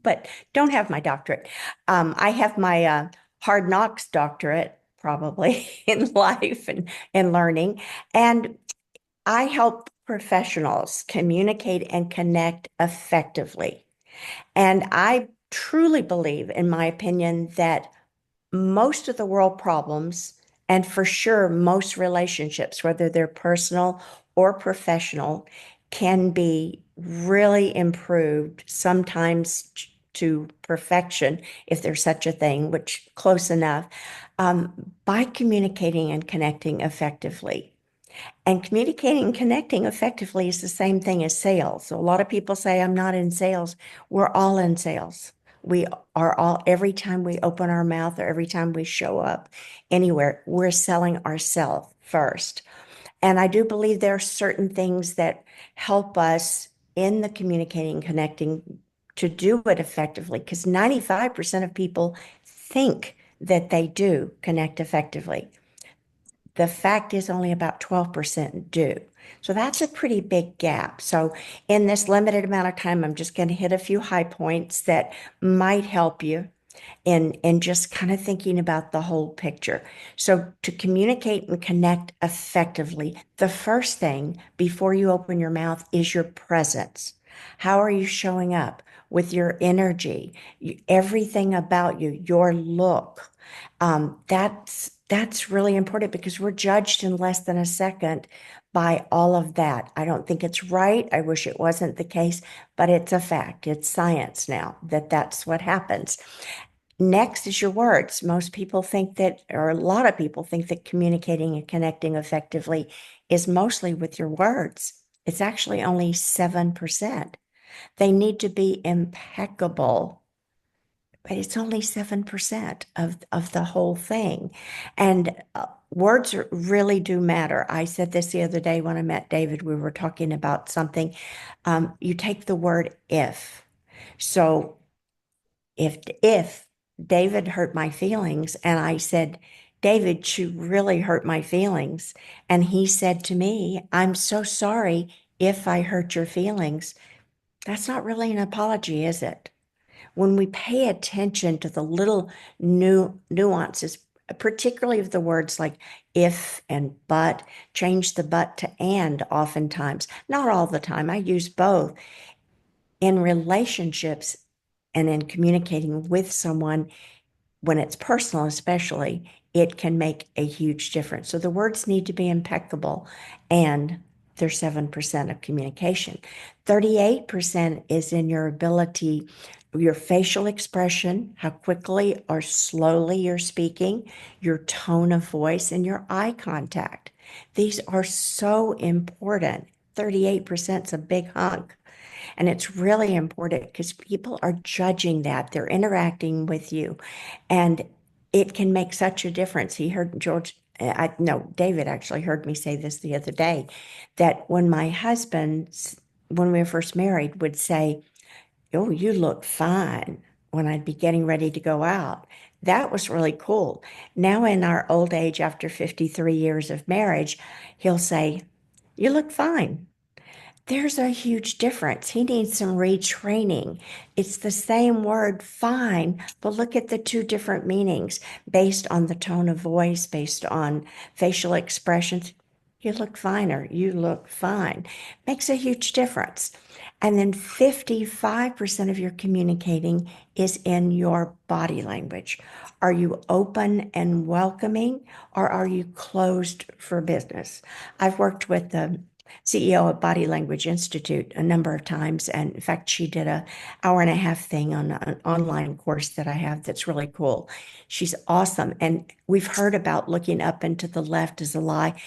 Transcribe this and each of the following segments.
but don't have my doctorate. I have my hard knocks doctorate, probably in life and learning. And I help professionals communicate and connect effectively. And I truly believe, in my opinion, that most of the world problems, and for sure most relationships, whether they're personal or professional, can be really improved, sometimes to perfection, if there's such a thing, which close enough, by communicating and connecting effectively. And communicating and connecting effectively is the same thing as sales. So a lot of people say, I'm not in sales. We're all in sales. We are all, every time we open our mouth or every time we show up anywhere, we're selling ourselves first. And I do believe there are certain things that help us in the communicating, connecting to do it effectively, because 95% of people think that they do connect effectively. The fact is only about 12% do. So that's a pretty big gap. So in this limited amount of time, I'm just going to hit a few high points that might help you in just kind of thinking about the whole picture. So to communicate and connect effectively, the first thing before you open your mouth is your presence. How are you showing up with your energy, everything about you, your look? That's really important because we're judged in less than a second by all of that. I don't think it's right. I wish it wasn't the case, but it's a fact. It's science now that that's what happens. Next is your words. Most people think that, or a lot of people think that communicating and connecting effectively is mostly with your words. It's actually only 7%. They need to be impeccable, but it's only 7% of the whole thing. And words really do matter. I said this the other day when I met David. We were talking about something. You take the word if. So if David hurt my feelings and I said, David, you really hurt my feelings. And he said to me, I'm so sorry if I hurt your feelings. That's not really an apology, is it? When we pay attention to the little new nuances, particularly of the words like if and but, change the but to and oftentimes, not all the time. I use both in relationships and in communicating with someone when it's personal, especially, it can make a huge difference. So the words need to be impeccable, and they're 7% of communication. 38% is in your ability, your facial expression, how quickly or slowly you're speaking, your tone of voice, and your eye contact. These are so important. 38% is a big hunk. And it's really important because people are judging that. They're interacting with you. And it can make such a difference. He heard George, no, David actually heard me say this the other day, that when my husband, when we were first married, would say, oh, you look fine when I'd be getting ready to go out. That was really cool. Now, in our old age, after 53 years of marriage, he'll say, you look fine. There's a huge difference. He needs some retraining. It's the same word, fine, but look at the two different meanings based on the tone of voice, based on facial expressions. You look finer. You look fine. Makes a huge difference. And then 55% of your communicating is in your body language. Are you open and welcoming, or are you closed for business? I've worked with the CEO of Body Language Institute a number of times. And in fact, she did a hour and a half thing on an online course that I have that's really cool. She's awesome. And we've heard about looking up and to the left is a lie.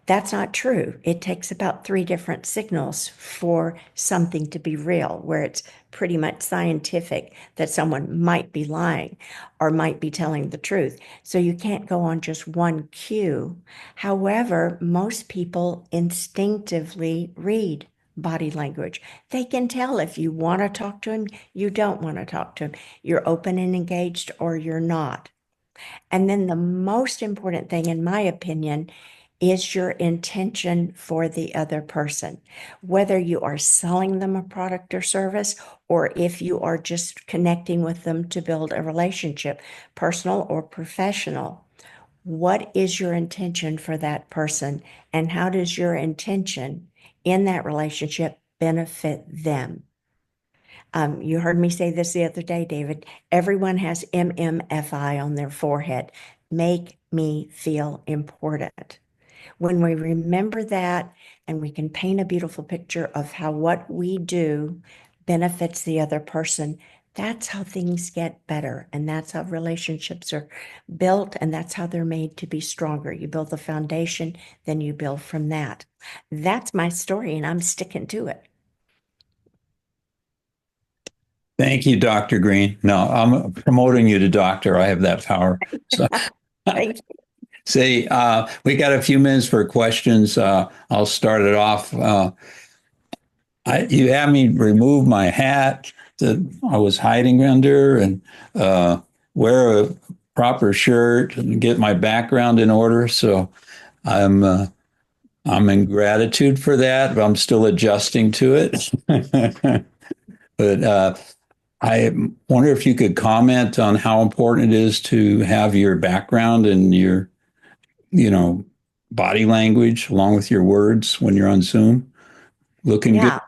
That's not true. It takes about 3 different signals for something to be real, where it's pretty much scientific that someone might be lying or might be telling the truth. So you can't go on just one cue. However, most people instinctively read body language. They can tell if you want to talk to him, you don't want to talk to him. You're open and engaged or you're not. And then the most important thing, in my opinion, is your intention for the other person? Whether you are selling them a product or service, or if you are just connecting with them to build a relationship, personal or professional, what is your intention for that person? And how does your intention in that relationship benefit them? You heard me say this the other day, David. Everyone has MMFI on their forehead. Make me feel important. When we remember that and we can paint a beautiful picture of how what we do benefits the other person, that's how things get better. And that's how relationships are built. And that's how they're made to be stronger. You build the foundation, then you build from that. That's my story, and I'm sticking to it. Thank you, Dr. Green. No, I'm promoting you to doctor. I have that power. So, Thank say, we got a few minutes for questions. I'll start it off. You had me remove my hat that I was hiding under and wear a proper shirt and get my background in order. So I'm uh, I'm in gratitude for that, but I'm still adjusting to it. But I wonder if you could comment on how important it is to have your background and your, you know, body language along with your words when you're on Zoom. Looking good. Yeah.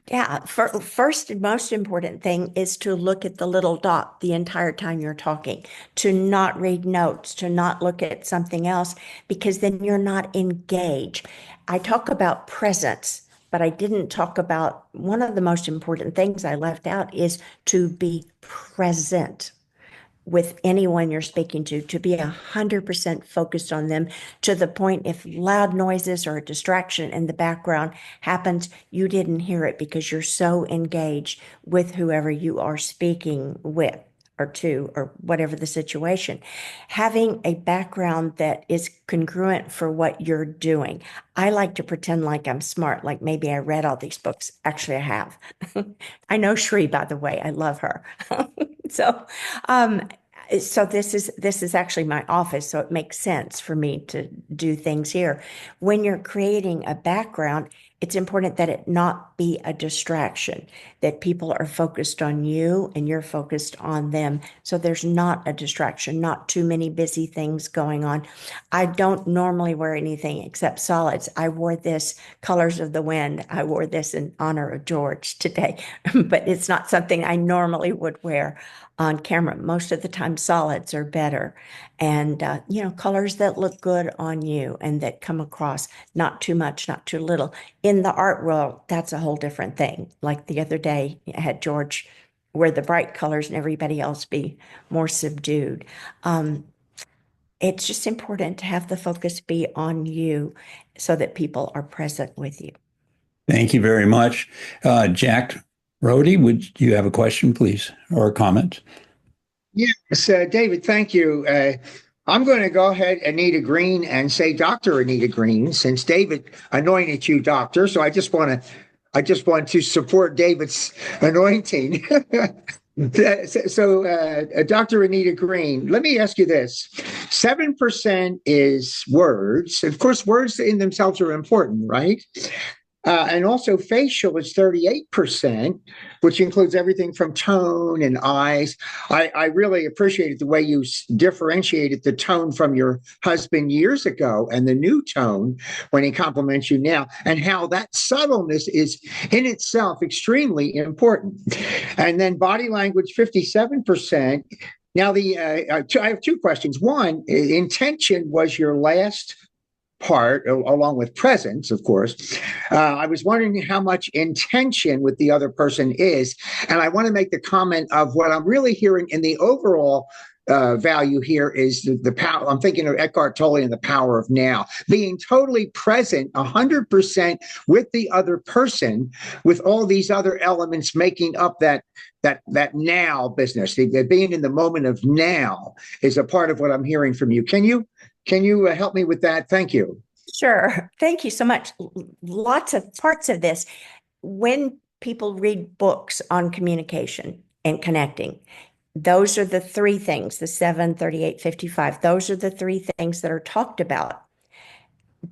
Yeah, first and most important thing is to look at the little dot the entire time you're talking, to not read notes, to not look at something else, because then you're not engaged. I talk about presence, but I didn't talk about one of the most important things I left out is to be present with anyone you're speaking to be 100% focused on them to the point if loud noises or a distraction in the background happens, you didn't hear it because you're so engaged with whoever you are speaking with or to, or whatever the situation. Having a background that is congruent for what you're doing. I like to pretend like I'm smart, like maybe I read all these books. Actually, I have. I know Sree, by the way. I love her. So, um, so this is actually my office, so it makes sense for me to do things here. When you're creating a background, it's important that it not be a distraction, that people are focused on you and you're focused on them. So there's not a distraction, not too many busy things going on. I don't normally wear anything except solids. I wore this Colors of the Wind. I wore this in honor of George today, but it's not something I normally would wear on camera. Most of the time, solids are better. And, colors that look good on you and that come across not too much, not too little. In the art world, that's a whole different thing. Like the other day, I had George wear the bright colors and everybody else be more subdued. Um, it's just important to have the focus be on you so that people are present with you. Thank you very much. Jack Rhodey, would you have a question, please, or a comment? Yes, David, thank you. I'm going to go ahead, Anita Green, and say Dr. Anita Green, since David anointed you doctor. So I just want to support David's anointing. So, Dr. Anita Green, let me ask you this. 7% is words. Of course, words in themselves are important, right? And also facial is 38%, which includes everything from tone and eyes. I really appreciated the way you differentiated the tone from your husband years ago and the new tone when he compliments you now, and how that subtleness is in itself extremely important. And then body language, 57%. Now, I have two questions. One, intention was your last part, along with presence, of course. I was wondering how much intention with the other person is. And I want to make the comment of what I'm really hearing in the overall value here is the power. I'm thinking of Eckhart Tolle and the power of now, being totally present 100% with the other person, with all these other elements making up that now business. Being in the moment of now is a part of what I'm hearing from you. Can you help me with that? Thank you. Sure. Thank you so much. Lots of parts of this. When people read books on communication and connecting, those are the three things, the 7, 38, 55. Those are the three things that are talked about.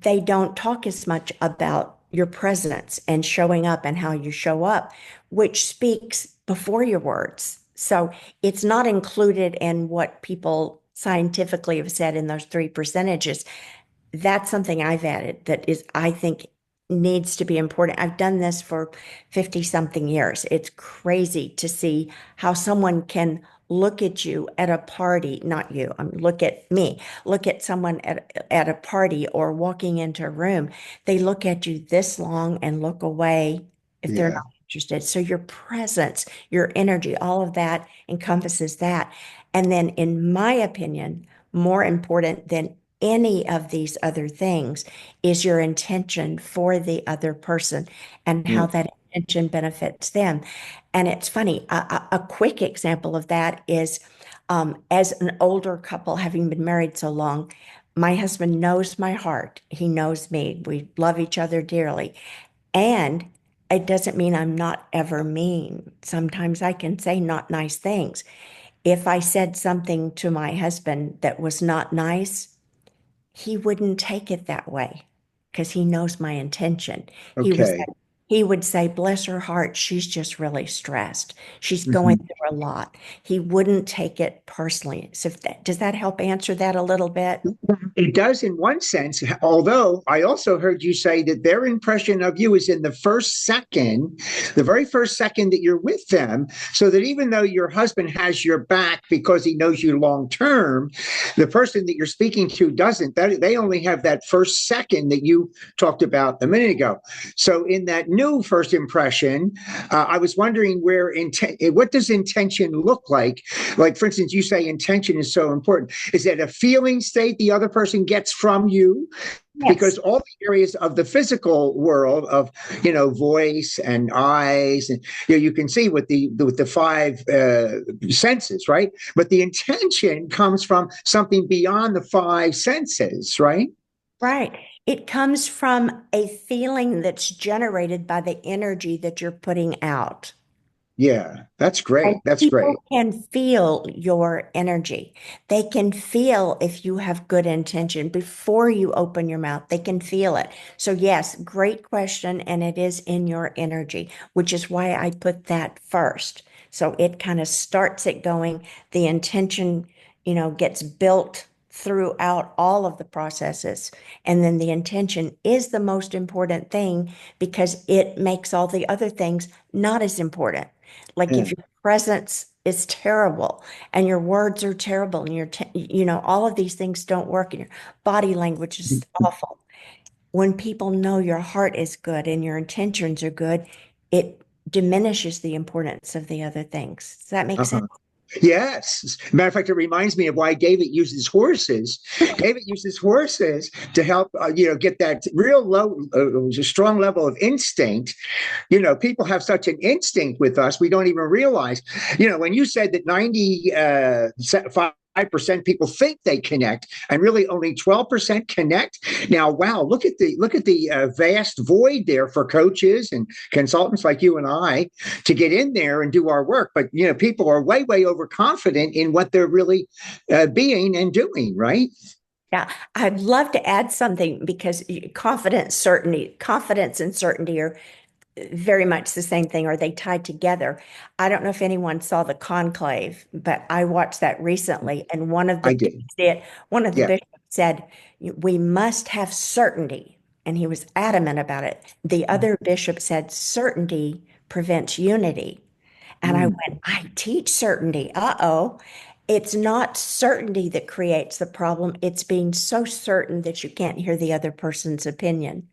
they don't talk as much about your presence and showing up and how you show up, which speaks before your words. So it's not included in what people scientifically have said in those three percentages. That's something I've added that is, I think, needs to be important. I've done this for 50 something years. It's crazy to see how someone can look at you at a party, not you, look at me, look at someone at a party or walking into a room. They look at you this long and look away if they're Yeah. not interested. So your presence, your energy, all of that encompasses that. And then, in my opinion, more important than any of these other things is your intention for the other person and Yeah. how that intention benefits them. And it's funny, a quick example of that is as an older couple, having been married so long, my husband knows my heart. He knows me. We love each other dearly. And it doesn't mean I'm not ever mean. Sometimes I can say not nice things. If I said something to my husband that was not nice, he wouldn't take it that way because he knows my intention. Okay. He would say, bless her heart, she's just really stressed. She's going Mhm. through a lot. He wouldn't take it personally. So does that help answer that a little bit? It does in one sense, although I also heard you say that their impression of you is in the first second, the very first second that you're with them, so that even though your husband has your back because he knows you long term, the person that you're speaking to doesn't. That they only have that first second that you talked about a minute ago. So in that new first impression, I was wondering what does intention look like? Like, for instance, you say intention is so important. Is it a feeling state the other person gets from you? Yes. Because all the areas of the physical world of voice and eyes, and you can see with the five senses, right? But the intention comes from something beyond the five senses, right? Right. It comes from a feeling that's generated by the energy that you're putting out. Yeah, that's And great. That's people great. can feel your energy. They can feel if you have good intention before you open your mouth. They can feel it. So, yes, great question. And it is in your energy, which is why I put that first. So it kind of starts it going. The intention, gets built throughout all of the processes. And then the intention is the most important thing because it makes all the other things not as important. Like Yeah. if your presence is terrible and your words are terrible and all of these things don't work and your body language is awful. When people know your heart is good and your intentions are good, it diminishes the importance of the other things. Does that make sense? Uh-huh. Yes. Matter of fact, it reminds me of why David uses horses. David uses horses to help, get that real low, strong level of instinct. People have such an instinct with us, we don't even realize. When you said that 95% people think they connect and really only 12% connect. Now, wow, look at the vast void there for coaches and consultants like you and I to get in there and do our work. But people are way overconfident in what they're really being and doing, right? Yeah, I'd love to add something because confidence and certainty are very much the same thing. Are they tied together? I don't know if anyone saw the conclave, but I watched that recently, and I did. one of the Yeah. bishops said, "We must have certainty," and he was adamant about it. The other bishop said, "Certainty prevents unity." And I Mm. went, I teach certainty. Uh-oh. It's not certainty that creates the problem. It's being so certain that you can't hear the other person's opinion.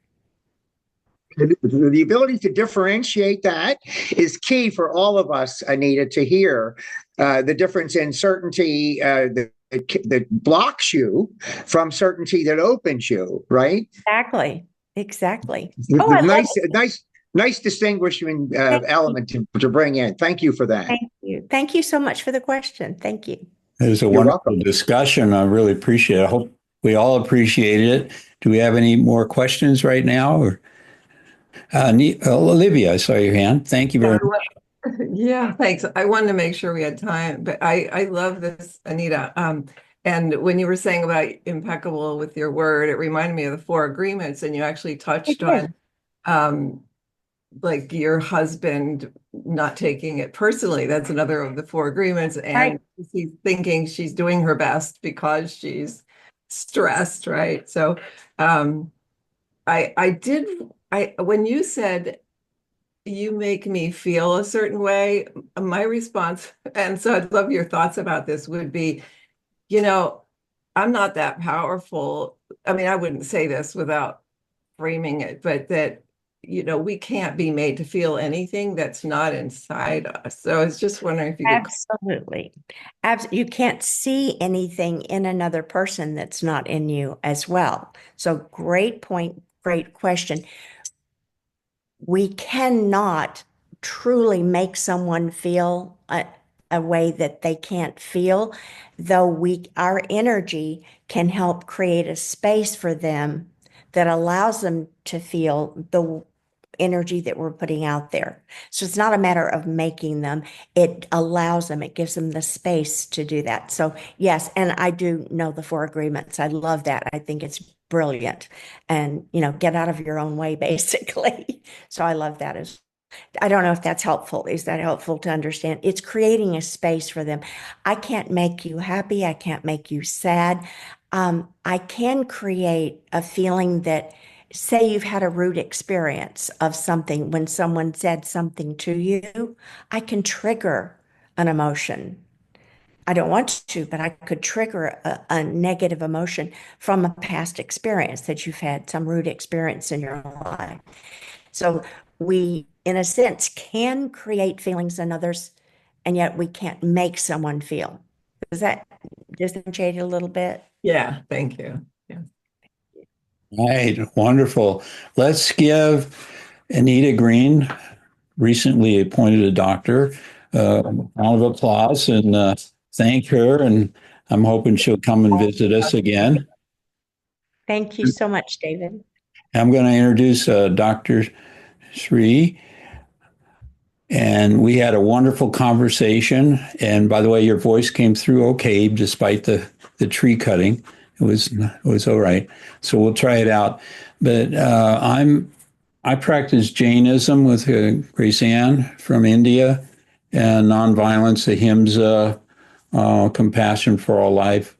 The ability to differentiate that is key for all of us, Anita, to hear the difference in certainty that blocks you from certainty that opens you, right? Exactly. Exactly. The, Oh, the I love nice, it. nice, nice distinguishing Thank you. element to bring in. Thank you for that. Thank you. Thank you so much for the question. Thank you. It was a You're wonderful welcome. discussion. I really appreciate it. I hope we all appreciate it. Do we have any more questions right now? Or Olivia, I saw your hand. Thank you Yeah, very much. yeah, thanks. I wanted to make sure we had time, but I love this, Anita. And when you were saying about impeccable with your word, it reminded me of the four agreements, and you actually It touched is. on like your husband not taking it personally. That's another of the four agreements. Right. And he's thinking she's doing her best because she's stressed, right? So I when you said you make me feel a certain way, my response, and so I'd love your thoughts about this, would be, you know, I'm not that powerful. I mean, I wouldn't say this without framing it, but that, we can't be made to feel anything that's not inside us. So I was just wondering if you could. Absolutely. You can't see anything in another person that's not in you as well. So great point, great question. We cannot truly make someone feel a way that they can't feel, though our energy can help create a space for them that allows them to feel the energy that we're putting out there. So it's not a matter of making them, it allows them, it gives them the space to do that. So yes, and I do know the four agreements. I love that. I think it's brilliant. And, get out of your own way, basically. So I love that as I don't know if that's helpful. Is that helpful to understand? It's creating a space for them. I can't make you happy. I can't make you sad. I can create a feeling that, say, you've had a rude experience of something when someone said something to you, I can trigger an emotion. I don't want to, but I could trigger a negative emotion from a past experience that you've had some rude experience in your life. So we, in a sense, can create feelings in others, and yet we can't make someone feel. Does that differentiate a little bit? Yeah, thank you. Yeah. Right, wonderful. Let's give Anita Green, recently appointed a doctor, a round of applause and thank her. And I'm hoping she'll come and visit us again. Thank you so much, David. I'm going to introduce Dr. Sree. And we had a wonderful conversation. And by the way, your voice came through okay, despite the tree cutting. It was all right. So we'll try it out. But I practice Jainism with Grace Ann from India, and nonviolence, ahimsa, compassion for all life,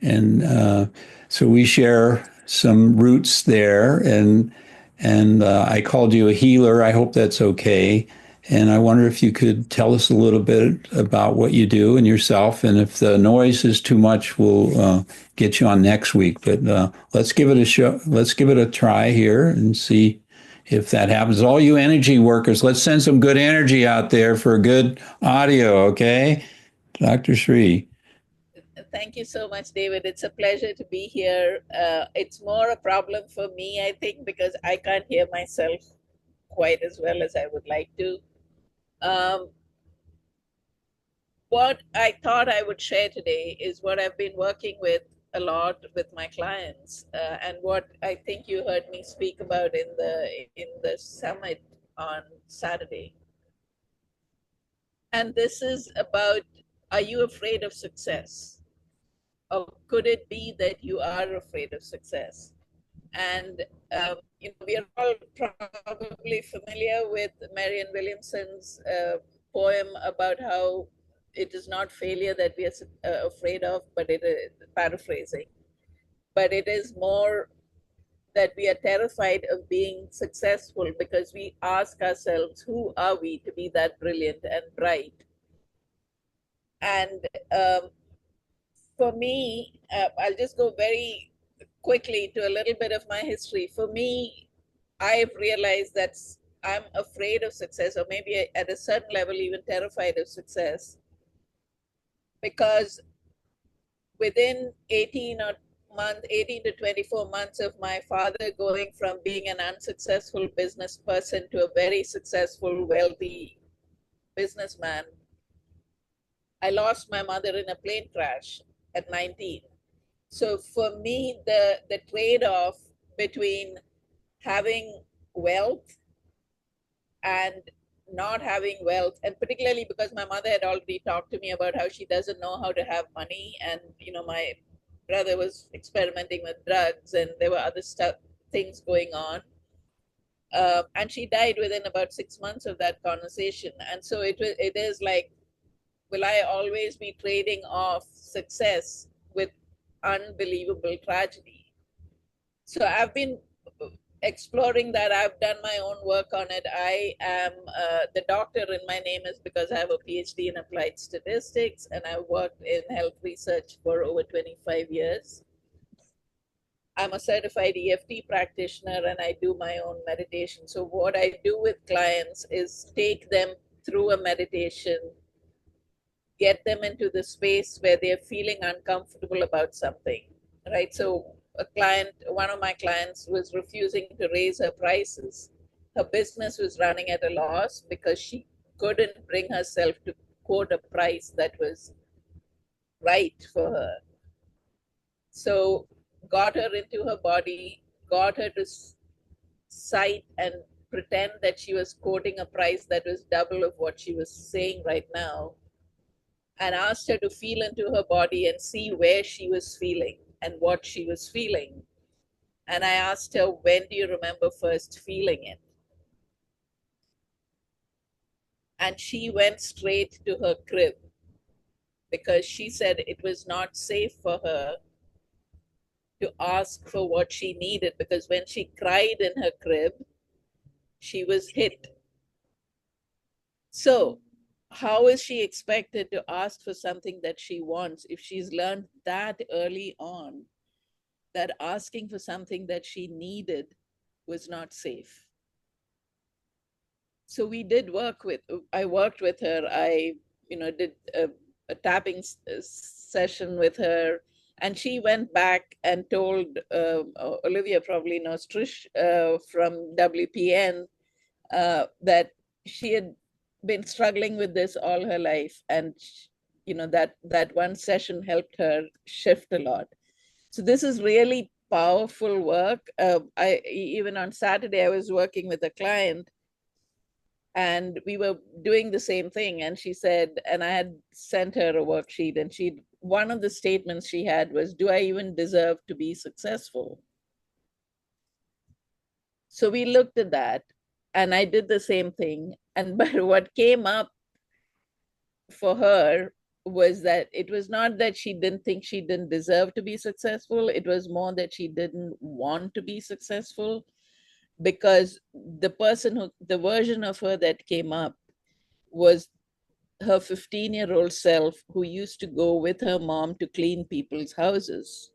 and so we share some roots there. And I called you a healer. I hope that's okay. And I wonder if you could tell us a little bit about what you do and yourself. And if the noise is too much, we'll get you on next week. But let's give it a show. Let's give it a try here and see if that happens. All you energy workers, let's send some good energy out there for good audio, okay? Dr. Sree. Thank you so much, David. It's a pleasure to be here. It's more a problem for me, I think, because I can't hear myself quite as well as I would like to. What I thought I would share today is what I've been working with a lot with my clients, and what I think you heard me speak about in the summit on Saturday. And this is about, are you afraid of success? Or could it be that you are afraid of success? And we are all probably familiar with Marianne Williamson's poem about how it is not failure that we are afraid of, but it is paraphrasing. But it is more that we are terrified of being successful because we ask ourselves, who are we to be that brilliant and bright? And for me, I'll just go very quickly to a little bit of my history. For me, I've realized that I'm afraid of success, or maybe at a certain level, even terrified of success, because within 18 to 24 months of my father going from being an unsuccessful business person to a very successful, wealthy businessman, I lost my mother in a plane crash at 19. So for me, the trade-off between having wealth and not having wealth, and particularly because my mother had already talked to me about how she doesn't know how to have money, and my brother was experimenting with drugs and there were other things going on. And she died within about 6 months of that conversation. And so it is like, will I always be trading off success with unbelievable tragedy? So I've been exploring that. I've done my own work on it. I am the doctor in my name is because I have a PhD in applied statistics, and I worked in health research for over 25 years. I'm a certified EFT practitioner, and I do my own meditation. So what I do with clients is take them through a meditation, get them into the space where they're feeling uncomfortable about something, right? So one of my clients was refusing to raise her prices. Her business was running at a loss because she couldn't bring herself to quote a price that was right for her. So got her into her body, got her to cite and pretend that she was quoting a price that was double of what she was saying right now, and asked her to feel into her body and see where she was feeling and what she was feeling. And I asked her, when do you remember first feeling it? And she went straight to her crib because she said it was not safe for her to ask for what she needed, because when she cried in her crib, she was hit. So how is she expected to ask for something that she wants if she's learned that early on that asking for something that she needed was not safe? So I worked with her. I, did a tapping session with her, and she went back and told, Olivia probably knows Trish from WPN, that she had been struggling with this all her life, and that one session helped her shift a lot. So this is really powerful work. Even on Saturday I was working with a client, and we were doing the same thing, and she said, and I had sent her a worksheet, and one of the statements she had was, do I even deserve to be successful? So we looked at that, and I did the same thing. But what came up for her was that it was not that she didn't think she didn't deserve to be successful. It was more that she didn't want to be successful, because the version of her that came up was her 15-year-old self, who used to go with her mom to clean people's houses.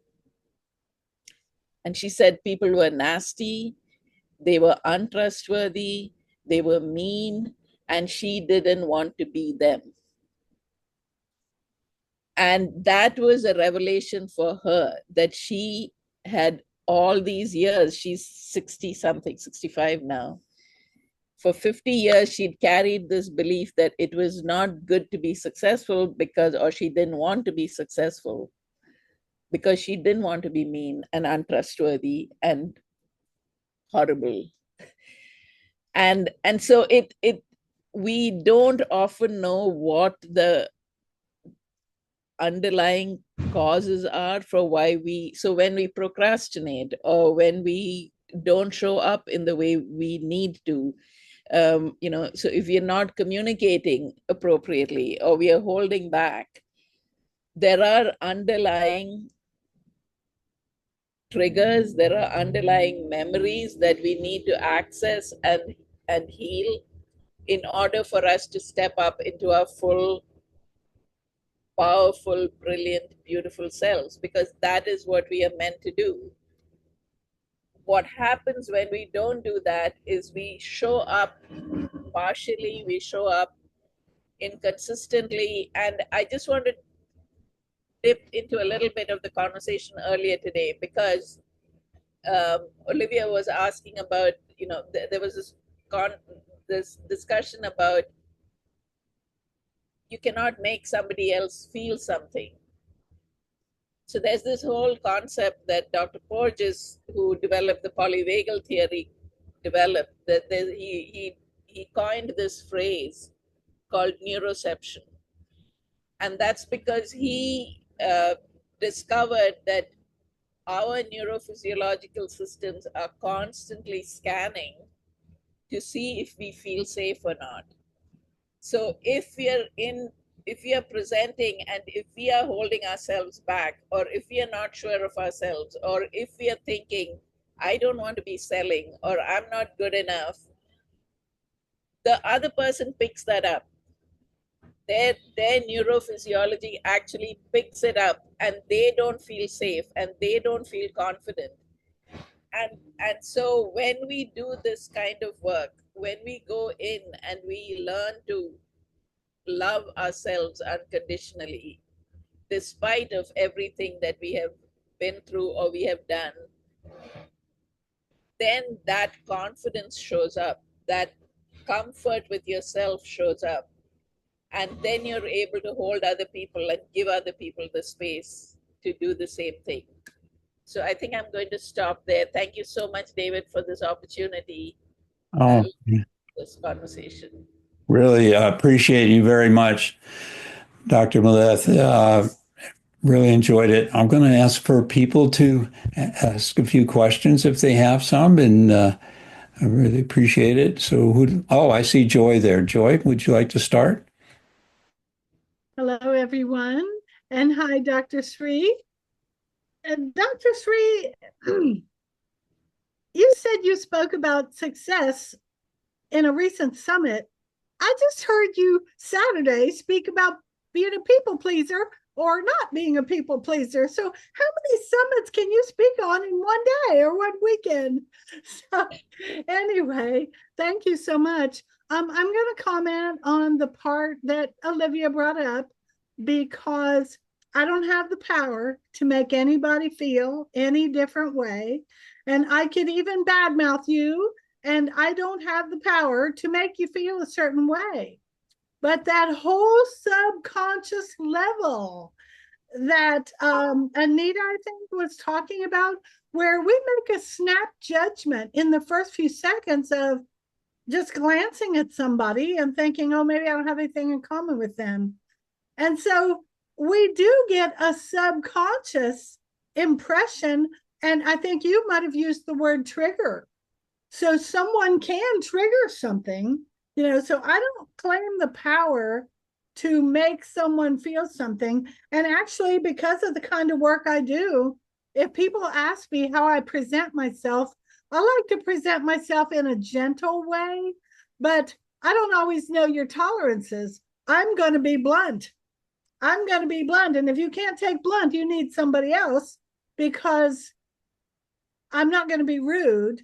And she said people were nasty, they were untrustworthy, they were mean, and she didn't want to be them. And that was a revelation for her, that she had all these years, she's 60 something, 65 now. For 50 years, she'd carried this belief that it was not good to be successful or she didn't want to be successful because she didn't want to be mean and untrustworthy and horrible. And so we don't often know what the underlying causes are for why so when we procrastinate, or when we don't show up in the way we need to, so if you're not communicating appropriately, or we are holding back, there are underlying triggers, there are underlying memories that we need to access and heal in order for us to step up into our full, powerful, brilliant, beautiful selves, because that is what we are meant to do. What happens when we don't do that is we show up partially, we show up inconsistently. And I just want to dip into a little bit of the conversation earlier today, because Olivia was asking about, there was this discussion about you cannot make somebody else feel something. So there's this whole concept that Dr. Boje, who developed the polyvagal theory, developed, that he coined this phrase called neuroception. And that's because he discovered that our neurophysiological systems are constantly scanning to see if we feel safe or not. So if we are presenting and if we are holding ourselves back, or if we are not sure of ourselves, or if we are thinking, I don't want to be selling, or I'm not good enough, the other person picks that up. Their neurophysiology actually picks it up, and they don't feel safe and they don't feel confident. And so when we do this kind of work, when we go in and we learn to love ourselves unconditionally, despite of everything that we have been through or we have done, then that confidence shows up, that comfort with yourself shows up, and then you're able to hold other people and give other people the space to do the same thing. So I think I'm going to stop there. Thank you so much, David, for this opportunity, Oh, this conversation. really appreciate you very much, Dr. Maleth. Really enjoyed it. I'm going to ask for people to ask a few questions if they have some, and I really appreciate it. So, I see Joy there. Joy, would you like to start? Hello, everyone. And hi, Dr. Sree. And Dr. Sree, you said you spoke about success in a recent summit. I just heard you Saturday speak about being a people pleaser or not being a people pleaser. So how many summits can you speak on in one day or one weekend? So anyway, thank you so much. I'm going to comment on the part that Olivia brought up, because I don't have the power to make anybody feel any different way. And I could even badmouth you, and I don't have the power to make you feel a certain way. But that whole subconscious level that Anita, I think, was talking about, where we make a snap judgment in the first few seconds of just glancing at somebody and thinking, oh, maybe I don't have anything in common with them. And so we do get a subconscious impression. And I think you might have used the word trigger. So someone can trigger something, so I don't claim the power to make someone feel something. And actually, because of the kind of work I do, if people ask me how I present myself, I like to present myself in a gentle way, but I don't always know your tolerances. I'm going to be blunt. And if you can't take blunt, you need somebody else, because I'm not going to be rude.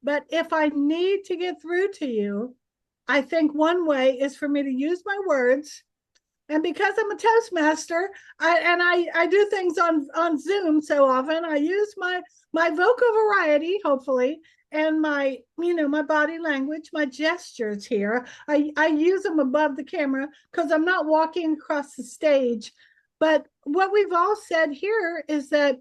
But if I need to get through to you, I think one way is for me to use my words. And because I'm a Toastmaster, I do things on Zoom so often, I use my vocal variety, hopefully, and my body language, my gestures here. I use them above the camera because I'm not walking across the stage. But what we've all said here is that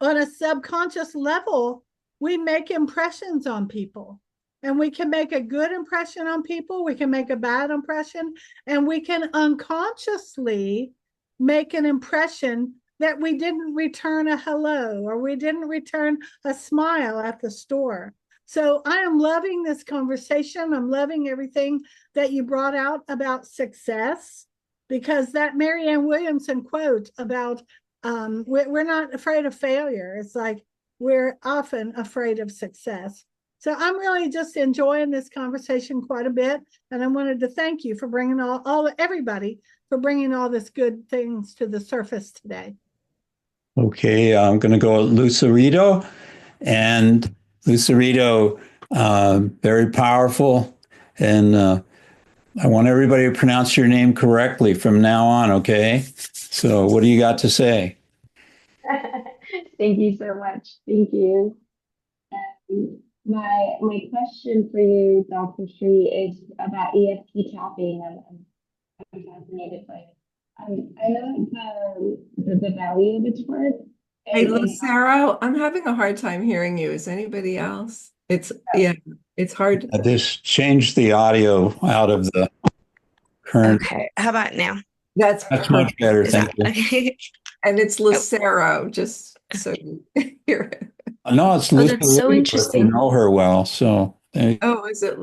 on a subconscious level, we make impressions on people. And we can make a good impression on people, we can make a bad impression, and we can unconsciously make an impression that we didn't return a hello, or we didn't return a smile at the store. So I am loving this conversation. I'm loving everything that you brought out about success, because that Marianne Williamson quote about we're not afraid of failure. It's like we're often afraid of success. So I'm really just enjoying this conversation quite a bit. And I wanted to thank you for bringing everybody for bringing all this good things to the surface today. Okay, I'm going to go with Lucerito. And Lucerito, very powerful. And I want everybody to pronounce your name correctly from now on, okay? So what do you got to say? Thank you so much. Thank you. My question for you, Dr. Sree, is about EFT tapping. I'm fascinated by it. I know the value of its work. Hey, Lucero, I'm having a hard time hearing you. Is anybody else? It's hard. Just change the audio out of the current. Okay, how about now? That's much better. Thank you. Okay. And it's Lucero, just so you hear it. No, it's Oh, Lucy that's so Lee, but you interesting. know her well. So Oh, is it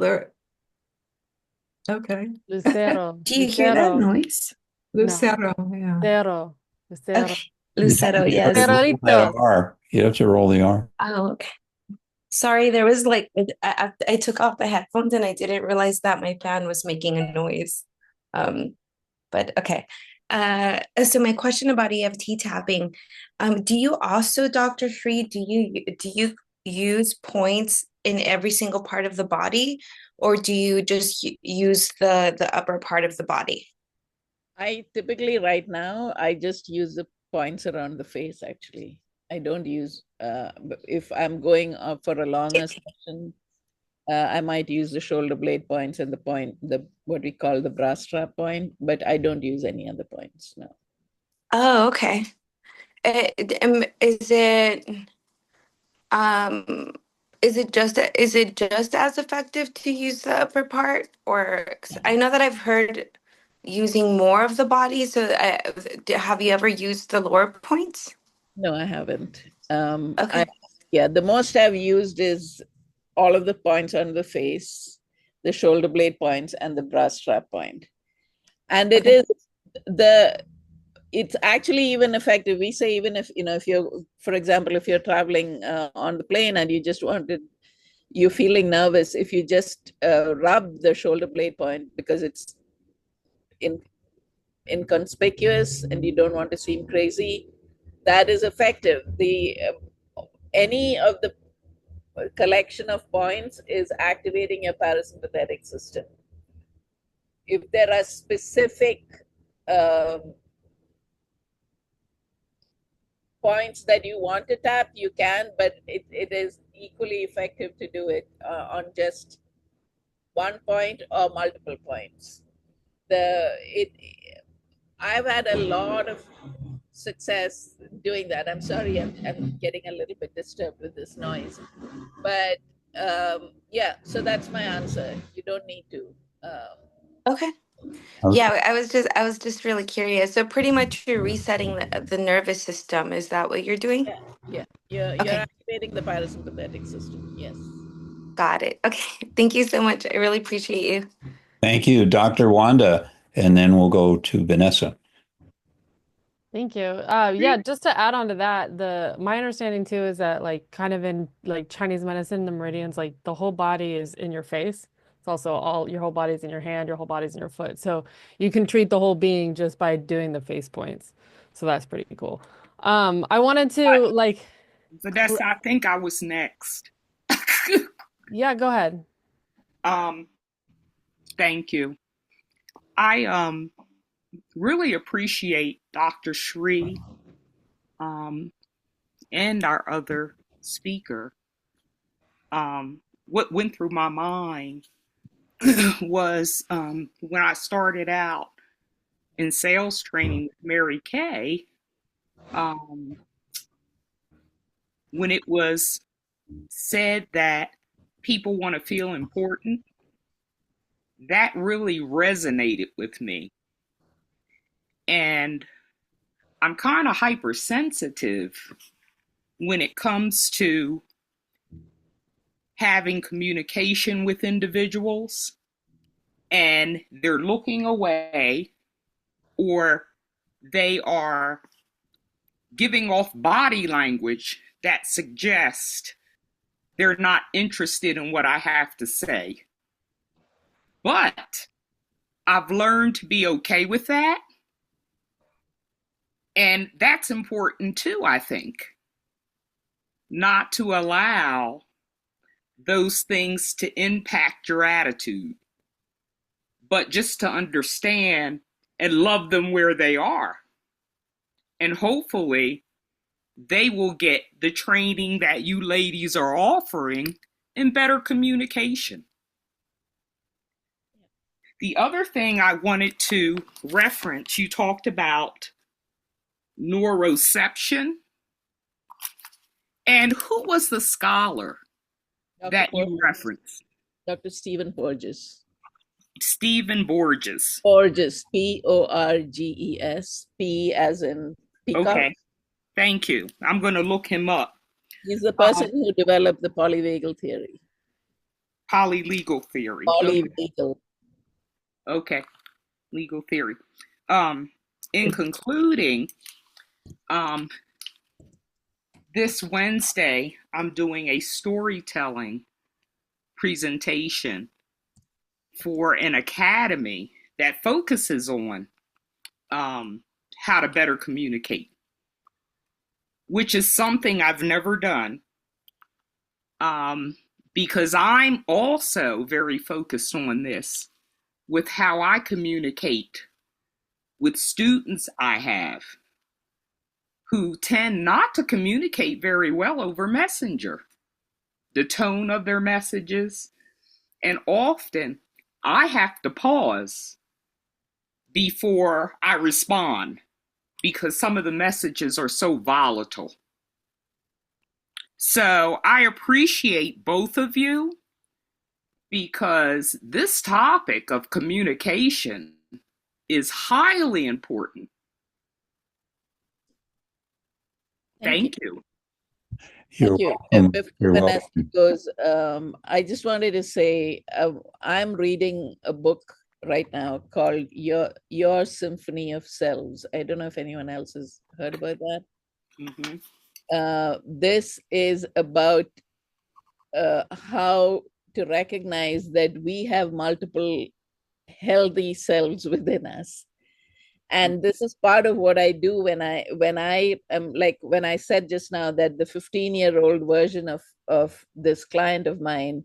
okay. Lucero. Do you hear that Lucero. noise? Lucero, yeah. Lucero. Lucero. Okay. Lucero, you have to yes. roll that Lucerito. R. You have to roll the R. Oh, okay. Sorry, there was like I took off the headphones and I didn't realize that my fan was making a noise. But okay. So my question about EFT tapping, do you also, Dr. Sree, do you use points in every single part of the body, or do you just use the upper part of the body? I typically right now, I just use the points around the face actually. I don't use, if I'm going for a longer session, I might use the shoulder blade points and what we call the bra strap point, but I don't use any other points, no. Oh, okay. Is um is it just as effective to use the upper part, or 'cause I know that I've heard using more of the body, so have you ever used the lower points? No, I haven't. Okay. The most I've used is all of the points on the face, the shoulder blade points, and the bra strap point. And it's actually even effective. We say even if, if you're, for example, if you're traveling on the plane and you're feeling nervous, if you just rub the shoulder blade point because it's inconspicuous and you don't want to seem crazy, that is effective. Any of the collection of points is activating your parasympathetic system. If there are specific points that you want to tap, you can, but it is equally effective to do it on just one point or multiple points. I've had a lot of success doing that. I'm sorry, I'm getting a little bit disturbed with this noise, but so that's my answer. You don't need to. Okay. Yeah, I was just really curious. So pretty much you're resetting the nervous system. Is that what you're doing? Yeah. You're Okay, activating the parasympathetic system. Yes. got it. Okay. Thank you so much. I really appreciate you. Thank you, Dr. Wanda. And then we'll go to Vanessa. Thank you. Yeah, just to add on to that, my understanding too is that like kind of in like Chinese medicine, the meridians, like the whole body is in your face. It's also your whole body's in your hand, your whole body's in your foot. So you can treat the whole being just by doing the face points. So that's pretty cool. I wanted to like Vanessa, I think I was next. yeah, go ahead. Thank you. I really appreciate Dr. Sree and our other speaker. What went through my mind was when I started out in sales training with Mary Kay, when it was said that people want to feel important, that really resonated with me. And I'm kind of hypersensitive when it comes to having communication with individuals and they're looking away or they are giving off body language that suggests they're not interested in what I have to say. But I've learned to be okay with that. And that's important too, I think. Not to allow those things to impact your attitude, but just to understand and love them where they are. And hopefully they will get the training that you ladies are offering in better communication. The other thing I wanted to reference, you talked about neuroception. And who was the scholar that you referenced? Dr. Stephen Porges. Stephen Borges. Porges, Porges, P as in Okay, thank you. I'm going to look him up. He's the person who developed the polyvagal theory. Polylegal theory. Polyvagal. Okay, legal theory. In concluding, this Wednesday, I'm doing a storytelling presentation for an academy that focuses on how to better communicate, which is something I've never done, because I'm also very focused on this with how I communicate with students I have who tend not to communicate very well over Messenger, the tone of their messages, and often I have to pause before I respond because some of the messages are so volatile. So I appreciate both of you because this topic of communication is highly important. Thank you. You're welcome. You're Vanessa welcome. goes, I just wanted to say, I'm reading a book right now called Your Symphony of Selves. I don't know if anyone else has heard about that. This is about how to recognize that we have multiple healthy selves within us. And this is part of what I do when I am, like when I said just now that the 15-year-old version of this client of mine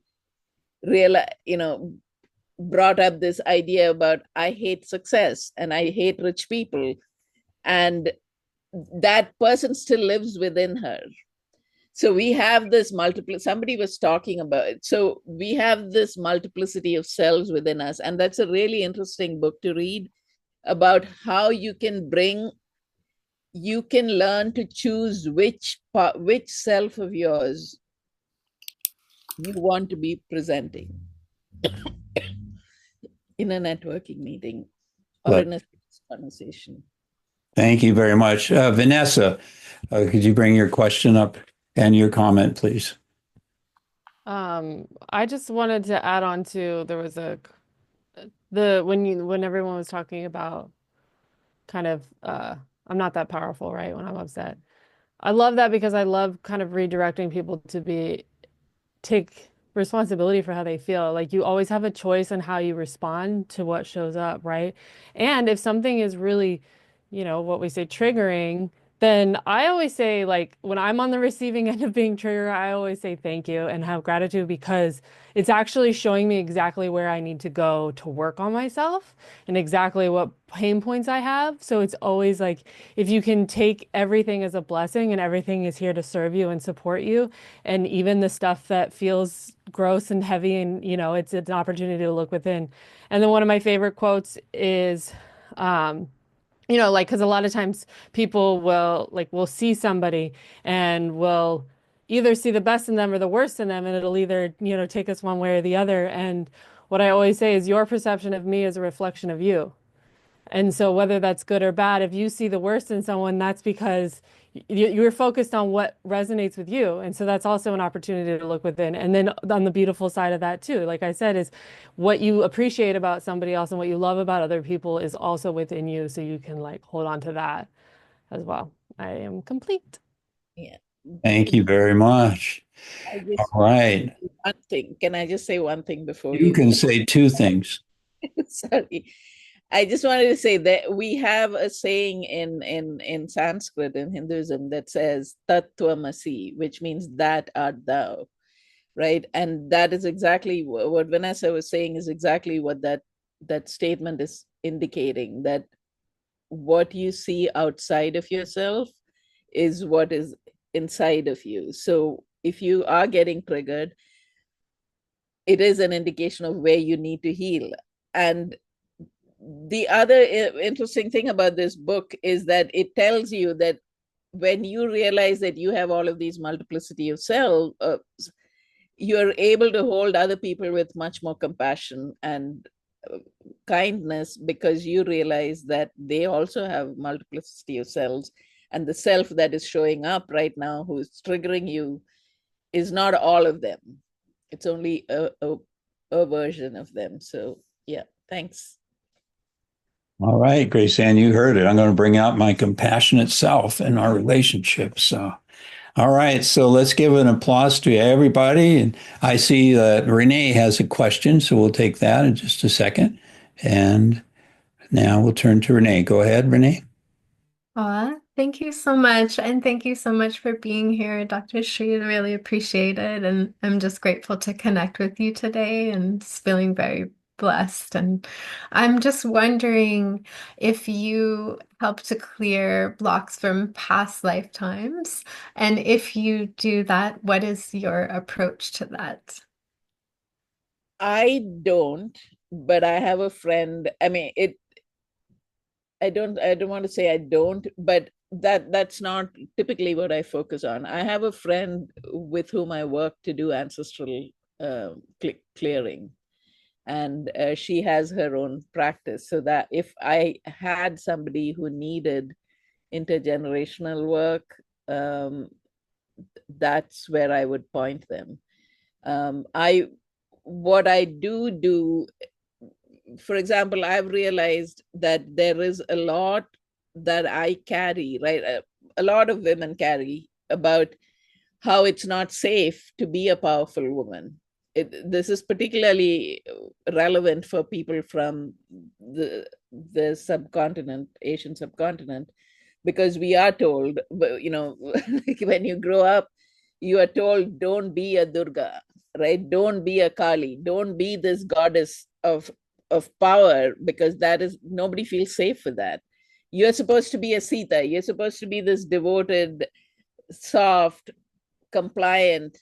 brought up this idea about I hate success and I hate rich people, and that person still lives within her. So we have this somebody was talking about it. So we have this multiplicity of selves within us, and that's a really interesting book to read about how you can learn to choose which self of yours you want to be presenting in a networking meeting or in a conversation. Thank you very much. Vanessa, could you bring your question up and your comment, please? I just wanted to add on to, there was when everyone was talking about kind of I'm not that powerful, right? When I'm upset. I love that because I love kind of redirecting people to take responsibility for how they feel. Like you always have a choice on how you respond to what shows up, right? And if something is really, what we say triggering, then I always say, like, when I'm on the receiving end of being triggered, I always say thank you and have gratitude because it's actually showing me exactly where I need to go to work on myself and exactly what pain points I have. So it's always like, if you can take everything as a blessing and everything is here to serve you and support you, and even the stuff that feels gross and heavy and, it's an opportunity to look within. And then one of my favorite quotes is, because a lot of times people will see somebody and will either see the best in them or the worst in them, and it'll either, take us one way or the other. And what I always say is your perception of me is a reflection of you. And so whether that's good or bad, if you see the worst in someone, that's because you're focused on what resonates with you. And so that's also an opportunity to look within. And then on the beautiful side of that too, like I said, is what you appreciate about somebody else and what you love about other people is also within you. So you can hold on to that as well. I am complete. Yeah. Thank you very much. All right. One thing. Can I just say one thing before you can say two things? Sorry. I just wanted to say that we have a saying in Sanskrit, in Hinduism, that says Tat Tvamasi, which means that art thou, right? And that is exactly what Vanessa was saying, is exactly what that statement is indicating, that what you see outside of yourself is what is inside of you. So if you are getting triggered, it is an indication of where you need to heal. And the other interesting thing about this book is that it tells you that when you realize that you have all of these multiplicity of selves, you're able to hold other people with much more compassion and kindness, because you realize that they also have multiplicity of selves And the self that is showing up right now, who's triggering you, is not all of them. It's only a version of them. So yeah, thanks. All right, Grace Ann, you heard it. I'm going to bring out my compassionate self in our relationship. So, all right, so let's give an applause to everybody. And I see that Renee has a question, so we'll take that in just a second. And now we'll turn to Renee. Go ahead, Renee. Thank you so much. And thank you so much for being here, Dr. Sree. I really appreciate it. And I'm just grateful to connect with you today and just feeling very blessed. And I'm just wondering if you help to clear blocks from past lifetimes. And if you do that, what is your approach to that? I don't, but I have a friend. I mean, I don't want to say I don't, but that's not typically what I focus on. I have a friend with whom I work to do ancestral clearing, and she has her own practice, so that if I had somebody who needed intergenerational work, that's where I would point them. What I do, for example, I've realized that there is a lot that I carry, right? A lot of women carry about how it's not safe to be a powerful woman. This is particularly relevant for people from the subcontinent, Asian subcontinent, because we are told, you know, like when you grow up, you are told, don't be a Durga, right? Don't be a Kali, don't be this goddess of power, because that is, nobody feels safe with that. You're supposed to be a Sita, you're supposed to be this devoted, soft, compliant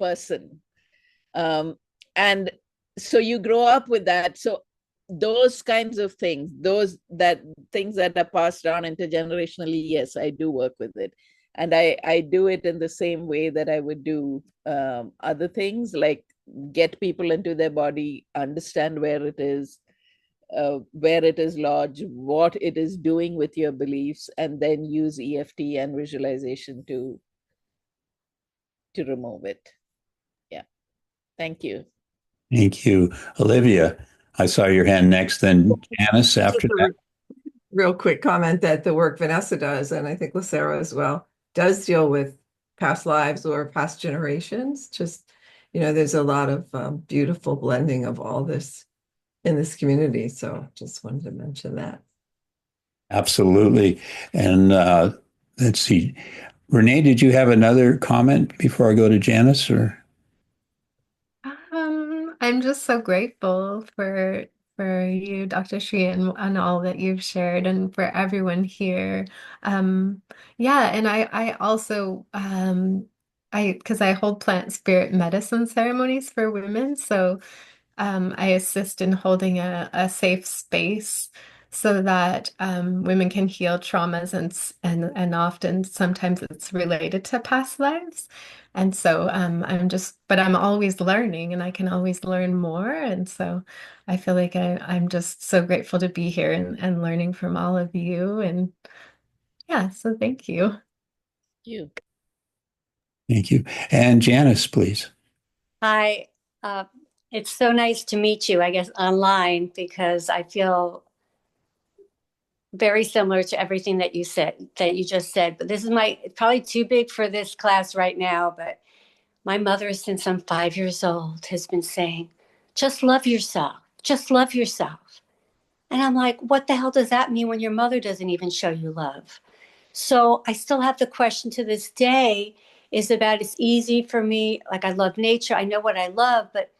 person. And so you grow up with that. So those kinds of things, things that are passed down intergenerationally, yes, I do work with it. And I do it in the same way that I would do other things, like get people into their body, understand where it is lodged, what it is doing with your beliefs, and then use EFT and visualization to remove it. Yeah. Thank you. Thank you. Olivia, I saw your hand next, then Janice after that. Real quick comment that the work Vanessa does, and I think Lucero as well, does deal with past lives or past generations. Just, you know, there's a lot of beautiful blending of all this in this community. So just wanted to mention that. Absolutely. And let's see. Renee, did you have another comment before I go to Janice? Or I'm just so grateful for you, Dr. Sree, and all that you've shared, and for everyone here. Yeah, and I also because I hold plant spirit medicine ceremonies for women, so I assist in holding a safe space so that women can heal traumas, and often sometimes it's related to past lives. And so but I'm always learning, and I can always learn more. And so I feel like I'm just so grateful to be here and learning from all of you. And yeah, so thank you. You. Thank you. And Janice, please. Hi. It's so nice to meet you, I guess, online, because I feel very similar to everything that you just said. But this is probably too big for this class right now. But my mother, since I'm 5 years old, has been saying, just love yourself. Just love yourself. And I'm like, what the hell does that mean when your mother doesn't even show you love? So I still have the question to this day is about, it's easy for me. Like, I love nature. I know what I love, but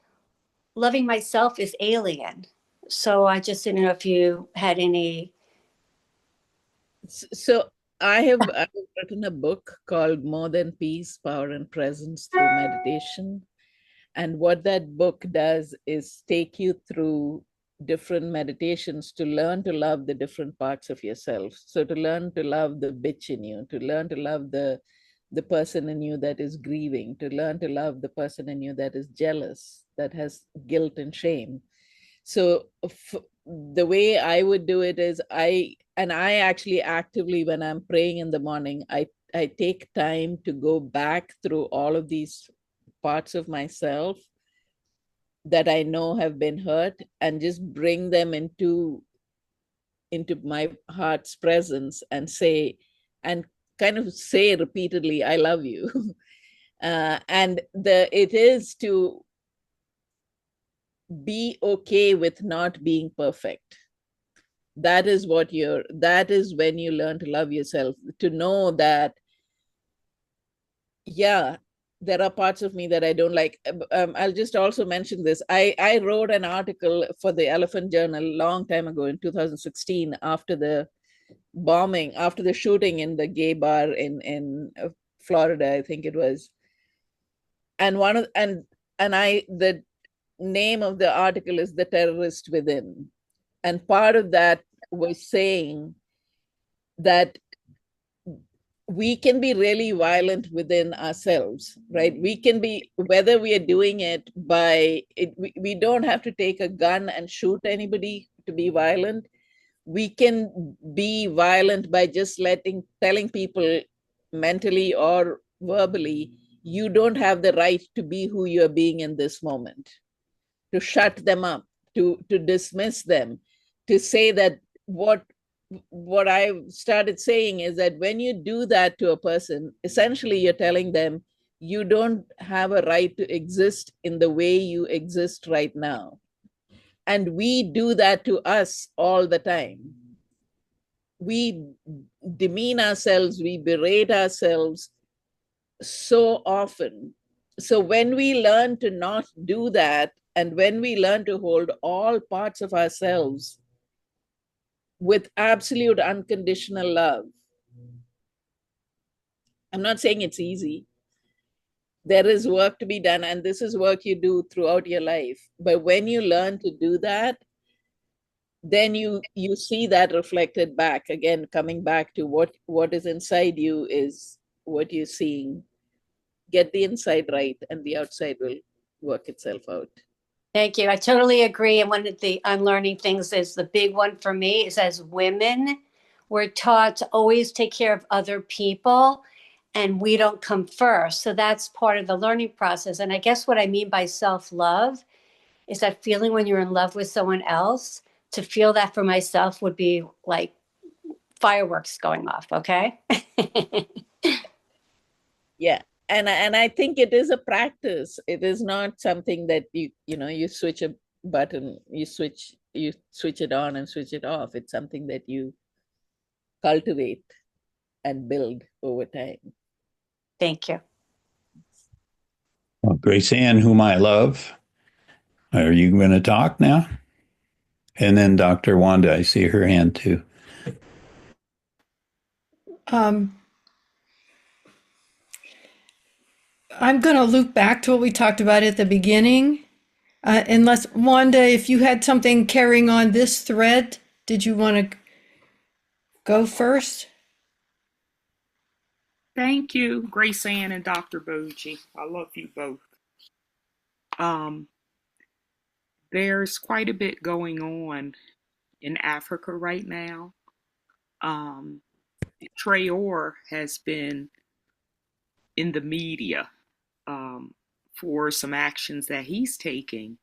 loving myself is alien. So I just didn't know if you had any. So I've written a book called More Than Peace, Power and Presence Through Meditation. And what that book does is take you through different meditations to learn to love the different parts of yourself. So to learn to love the bitch in you, to learn to love the person in you that is grieving, to learn to love the person in you that is jealous, that has guilt and shame. So the way I would do it is I actually actively, when I'm praying in the morning, I take time to go back through all of these parts of myself that I know have been hurt and just bring them into my heart's presence and say, and kind of say repeatedly, I love you. And it is to be okay with not being perfect. That is when you learn to love yourself, to know that, yeah, there are parts of me that I don't like. I'll just also mention this. I wrote an article for the Elephant Journal a long time ago in 2016, after the bombing, after the shooting in the gay bar in Florida, I think it was. And the name of the article is The Terrorist Within. And part of that was saying that we can be really violent within ourselves, right? We can be, whether we are doing it by it, we don't have to take a gun and shoot anybody to be violent. We can be violent by just telling people mentally or verbally, you don't have the right to be who you're being in this moment, to shut them up, to dismiss them, to say that what I started saying is that when you do that to a person, essentially you're telling them you don't have a right to exist in the way you exist right now. And we do that to us all the time. We demean ourselves, we berate ourselves so often. So when we learn to not do that, and when we learn to hold all parts of ourselves with absolute unconditional love, I'm not saying it's easy. There is work to be done, and this is work you do throughout your life. But when you learn to do that, then you see that reflected back. Again, coming back to what is inside you is what you're seeing. Get the inside right, and the outside will work itself out. Thank you. I totally agree. And one of the unlearning things is the big one for me is, as women, we're taught to always take care of other people and we don't come first. So that's part of the learning process. And I guess what I mean by self-love is that feeling when you're in love with someone else. To feel that for myself would be like fireworks going off. Okay. Yeah. And I think it is a practice. It is not something that you switch a button, you switch it on and switch it off. It's something that you cultivate and build over time. Thank you. Well, Grace Ann, whom I love, are you going to talk now? And then Dr. Wanda, I see her hand too. I'm going to loop back to what we talked about at the beginning. Unless, Wanda, if you had something carrying on this thread, did you want to go first? Thank you, Grace Ann and Dr. Boje. I love you both. There's quite a bit going on in Africa right now. Traore has been in the media for some actions that he's taking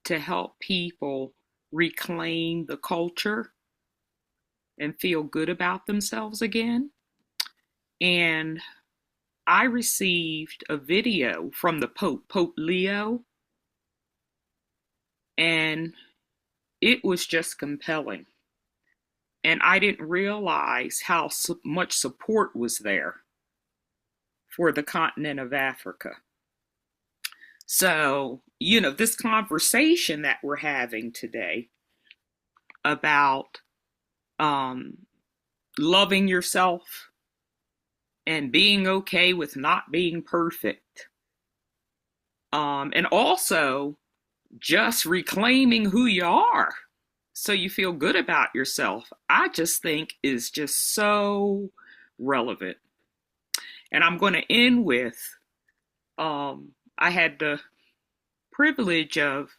to help people reclaim the culture and feel good about themselves again. And I received a video from the Pope Leo, and it was just compelling. And I didn't realize how much support was there for the continent of Africa. So, this conversation that we're having today about loving yourself and being okay with not being perfect, and also just reclaiming who you are so you feel good about yourself, I just think is just so relevant. And I'm going to end with, I had the privilege of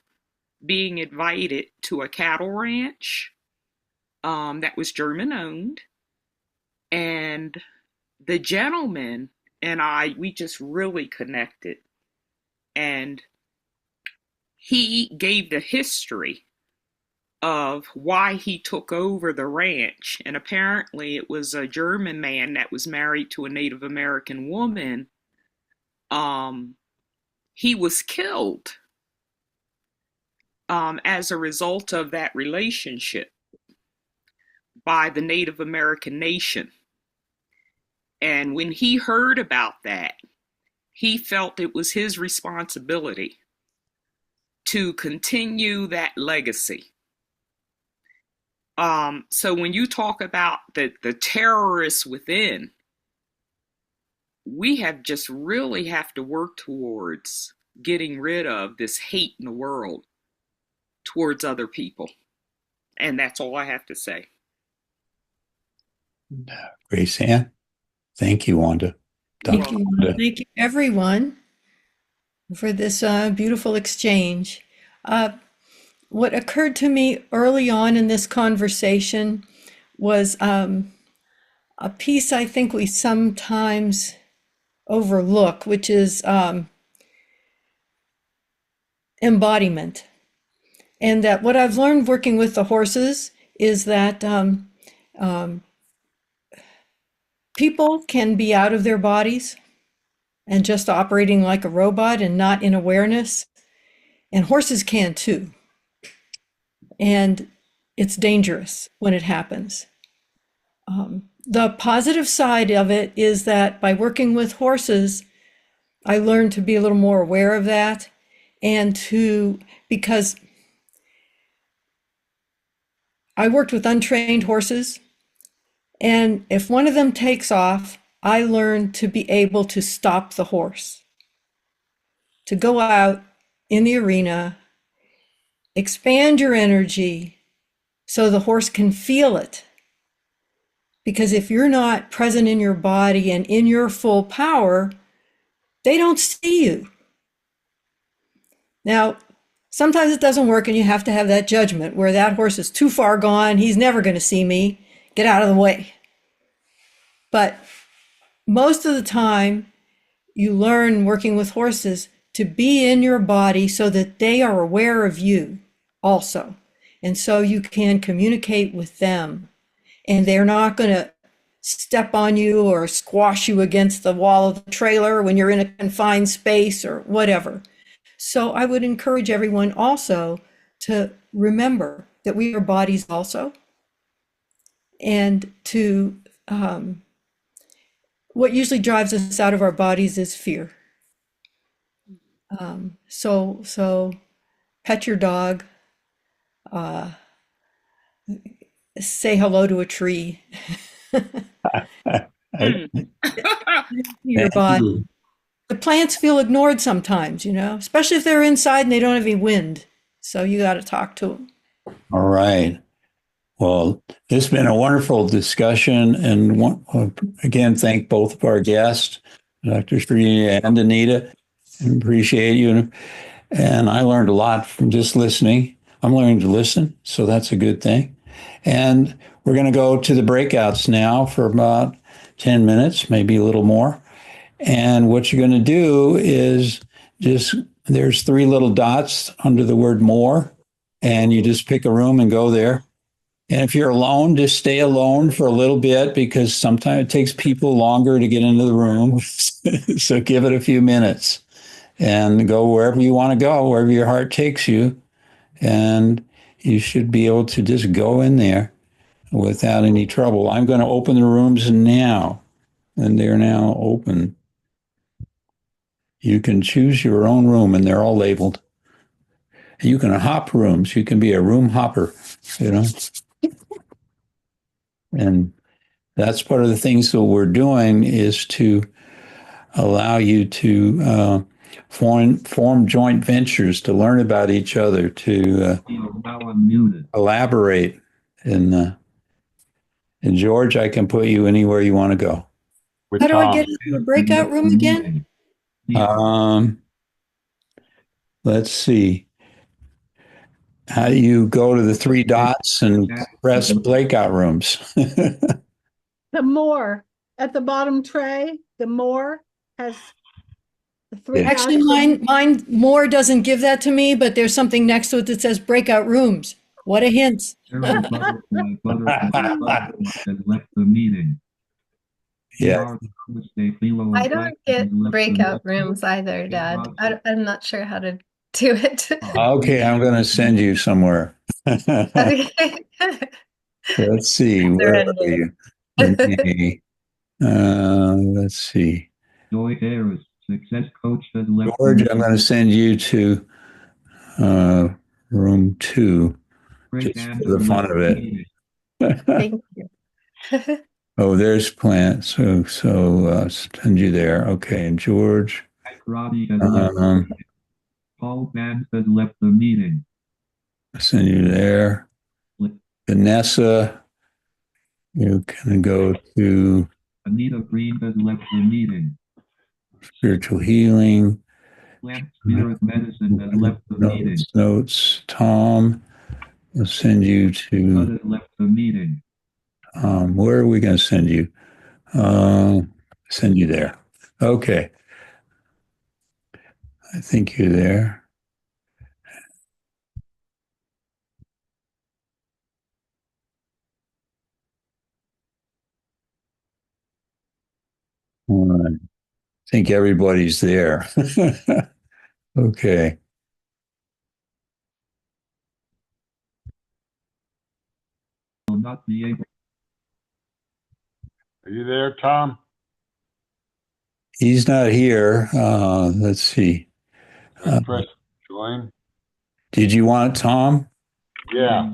being invited to a cattle ranch that was German owned. And the gentleman and we just really connected. And he gave the history of why he took over the ranch. And apparently it was a German man that was married to a Native American woman. He was killed as a result of that relationship by the Native American nation. And when he heard about that, he felt it was his responsibility to continue that legacy. So when you talk about the terrorists within, we have just really have to work towards getting rid of this hate in the world towards other people. And that's all I have to say. Grace Ann. Thank you, Wanda. Thank you. Thank you, everyone, for this beautiful exchange. What occurred to me early on in this conversation was a piece I think we sometimes overlook, which is embodiment. And that what I've learned working with the horses is that people can be out of their bodies and just operating like a robot and not in awareness. And horses can too. And it's dangerous when it happens. The positive side of it is that by working with horses, I learned to be a little more aware of that because I worked with untrained horses. And if one of them takes off, I learned to be able to stop the horse, to go out in the arena, expand your energy so the horse can feel it. Because if you're not present in your body and in your full power, they don't see you. Now, sometimes it doesn't work and you have to have that judgment where that horse is too far gone. He's never going to see me. Get out of the way. But most of the time, you learn working with horses to be in your body so that they are aware of you also. And so you can communicate with them. And they're not going to step on you or squash you against the wall of the trailer when you're in a confined space or whatever. So I would encourage everyone also to remember that we are bodies also. And to, what usually drives us out of our bodies is fear. So pet your dog, say hello to a tree. Your body. The plants feel ignored sometimes, especially if they're inside and they don't have any wind. So you got to talk to them. All right. Well, it's been a wonderful discussion. And again, thank both of our guests, Dr. Sree and Anita. Appreciate you. And I learned a lot from just listening. I'm learning to listen, so that's a good thing. And we're going to go to the breakouts now for about 10 minutes, maybe a little more. And what you're going to do is there's 3 little dots under the word more, and you just pick a room and go there. And if you're alone, just stay alone for a little bit because sometimes it takes people longer to get into the room. So give it a few minutes and go wherever you want to go, wherever your heart takes you. And you should be able to just go in there without any trouble. I'm going to open the rooms now, and they're now open. You can choose your own room, and they're all labeled. You can hop rooms. You can be a room hopper, And that's part of the things that we're doing is to allow you to form joint ventures, to learn about each other, to elaborate. And George, I can put you anywhere you want to go. How do I get into a breakout room again? Let's see. How do you go to the three dots and press breakout rooms? The more at the bottom tray, the more has the three dots. Actually, mine more doesn't give that to me, but there's something next to it that says breakout rooms. What a hint. Butterfly has left the meeting. Yeah. I don't get breakout rooms either, Dad. I'm not sure how to do it. Okay, I'm going to send you somewhere. Okay. Let's see. Where are you? Okay. Let's see. Joy Harris, success coach, has left. George, I'm going to send you to room 2, just for the fun of it. Thank you. Oh, there's Plant. So send you there. Okay, and George. Robbie has left the meeting. Paul Banks has left the meeting. Send you there. Vanessa, you can go to Anita Green has left the meeting. spiritual healing. Plant Spirit Medicine has left the meeting. Notes. Tom, I'll send you to. Has left the meeting. Where are we going to send you? Send you there. Okay. I think you're there. All right. I think everybody's there. Okay. Will not be able. Are you there, Tom? He's not here. Let's see. Press join. Did you want Tom? Yeah.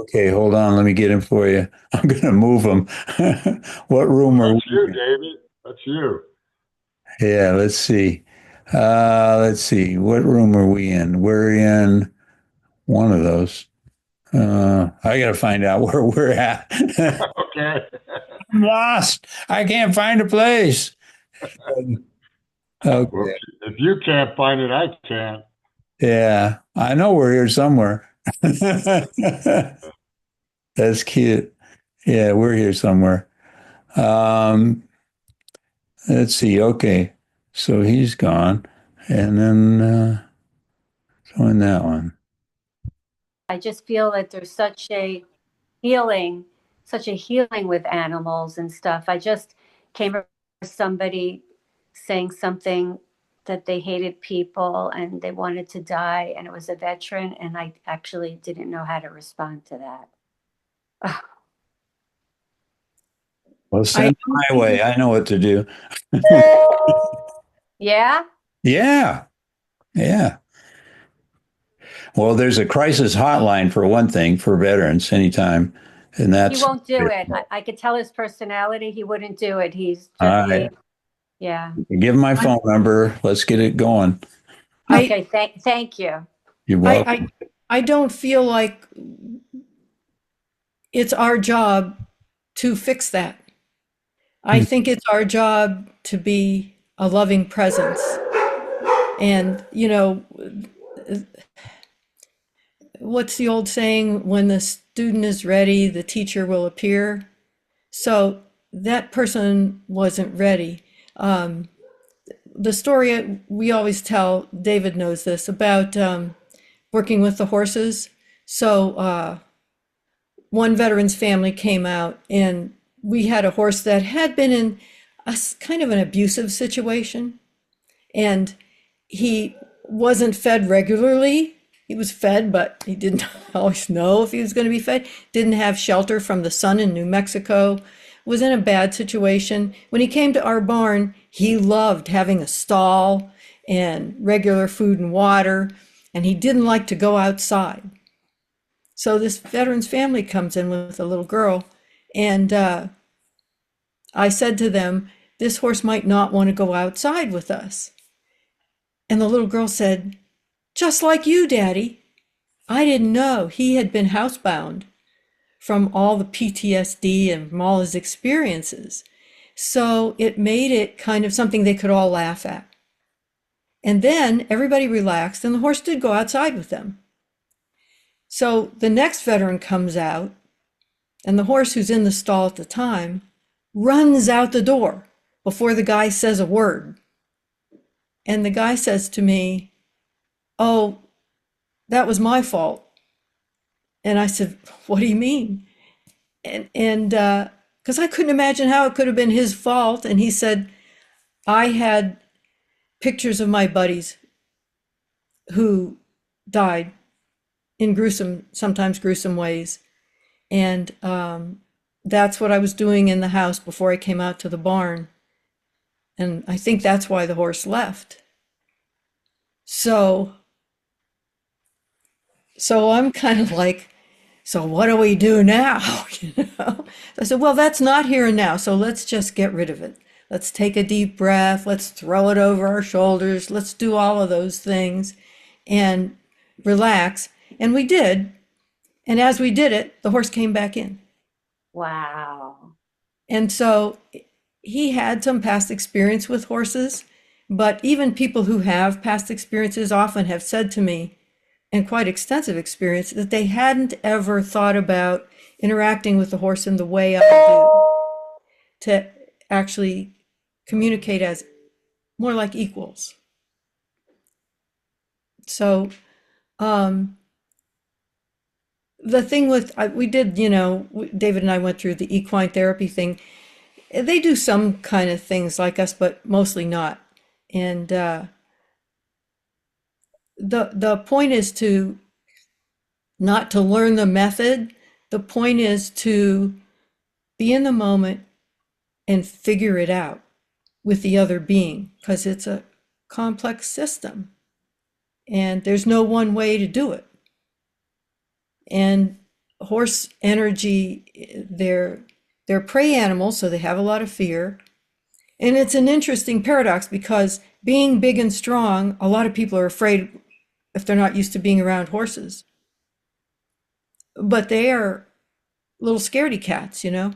Okay, hold on. Let me get him for you. I'm going to move him. What room are we? That's you, David. That's you. Yeah, let's see. Let's see. What room are we in? We're in one of those. I got to find out where we're at. Okay. I'm lost. I can't find a place. Okay. Well, if you can't find it, I can. Yeah, I know we're here somewhere. That's cute. Yeah, we're here somewhere. Let's see. Okay, so he's gone, and then join that one. I just feel that there's such a healing with animals and stuff. I just came across somebody saying something that they hated people and they wanted to die, and it was a veteran, and I actually didn't know how to respond to that. Well, send it my way. I know what to do. Yeah? Yeah. Yeah. Well, there's a crisis hotline for one thing for veterans anytime. And that's. He won't do it. I could tell his personality. He wouldn't do it. He's All right. yeah. Give him my phone number. Let's get it going. Okay. Thank you. You're welcome. I don't feel like it's our job to fix that. I think it's our job to be a loving presence. And, you know, what's the old saying? When the student is ready, the teacher will appear. So that person wasn't ready. The story we always tell, David knows this, about working with the horses. So one veteran's family came out, and we had a horse that had been in a kind of an abusive situation, and he wasn't fed regularly. He was fed, but he didn't always know if he was going to be fed. Didn't have shelter from the sun in New Mexico. Was in a bad situation. When he came to our barn, he loved having a stall and regular food and water, and he didn't like to go outside. So this veteran's family comes in with a little girl, and I said to them, this horse might not want to go outside with us. And the little girl said, just like you, Daddy. I didn't know he had been housebound from all the PTSD and from all his experiences. So it made it kind of something they could all laugh at. And then everybody relaxed, and the horse did go outside with them. So the next veteran comes out, and the horse who's in the stall at the time runs out the door before the guy says a word. And the guy says to me, "Oh, that was my fault." And I said, "What do you mean?" And because I couldn't imagine how it could have been his fault. And he said, "I had pictures of my buddies who died in gruesome, sometimes gruesome ways. And that's what I was doing in the house before I came out to the barn. And I think that's why the horse left." So I'm kind of like, so what do we do now? You know? I said, well, that's not here and now. So let's just get rid of it. Let's take a deep breath. Let's throw it over our shoulders. Let's do all of those things and relax. And we did. And as we did it, the horse came back in. Wow. And so he had some past experience with horses, but even people who have past experiences often have said to me, and quite extensive experience, that they hadn't ever thought about interacting with the horse in the way I do, to actually communicate as more like equals. So the thing with, we did, you know, David and I went through the equine therapy thing. They do some kind of things like us, but mostly not. And the point is to not to learn the method. The point is to be in the moment and figure it out with the other being, because it's a complex system and there's no one way to do it. And horse energy, they're prey animals, so they have a lot of fear. And it's an interesting paradox, because being big and strong, a lot of people are afraid if they're not used to being around horses. But they are little scaredy cats, you know?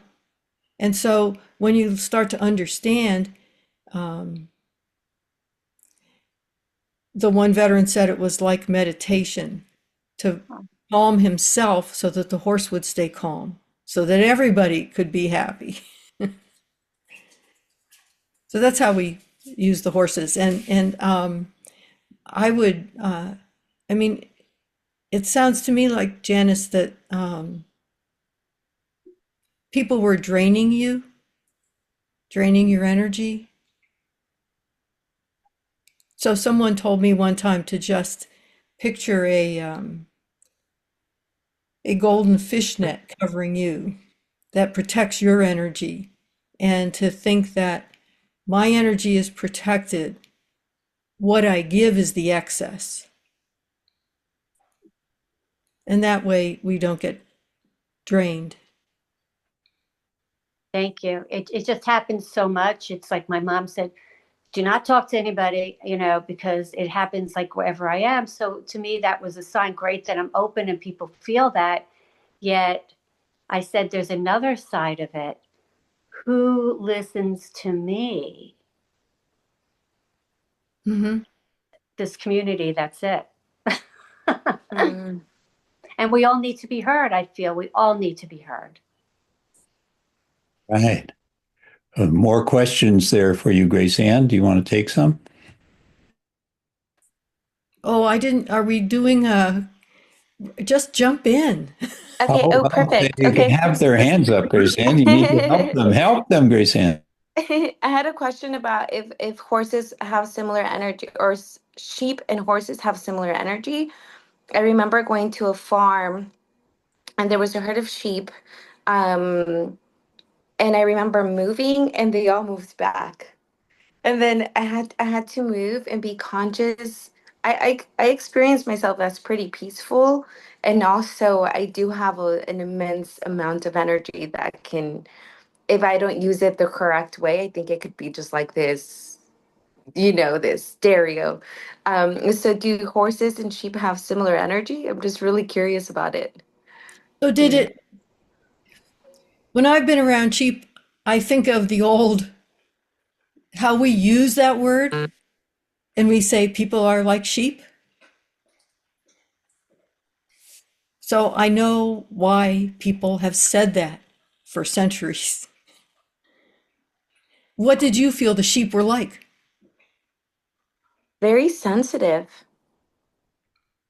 And so when you start to understand, the one veteran said it was like meditation, to calm himself so that the horse would stay calm, so that everybody could be happy. So that's how we use the horses. And I would, I mean, it sounds to me like, Janice, that people were draining you, draining your energy. So someone told me one time to just picture a golden fishnet covering you that protects your energy, and to think that my energy is protected. What I give is the excess. And that way we don't get drained. Thank you. It just happens so much. It's like my mom said, do not talk to anybody, you know, because it happens like wherever I am. So to me, that was a sign. Great that I'm open and people feel that. Yet I said, there's another side of it. Who listens to me? Mm-hmm. This community, that's it. And we all need to be heard. I feel we all need to be heard. Right. More questions there for you, Grace Ann. Do you want to take some? Oh, I didn't. Are we doing just jump in? Okay. Oh, perfect. They Okay. can have their hands up, Grace Ann. You need to help them. Help them, Grace Ann. I had a question about if horses have similar energy, or sheep and horses have similar energy. I remember going to a farm and there was a herd of sheep. And I remember moving and they all moved back. And then I had to move and be conscious. I experienced myself as pretty peaceful. And also I do have an immense amount of energy that can, if I don't use it the correct way, I think it could be just like this, this stereo. So do horses and sheep have similar energy? I'm just really curious about it. So when I've been around sheep, I think of the old, how we use that word, and we say people are like sheep. So I know why people have said that for centuries. What did you feel the sheep were like? Very sensitive,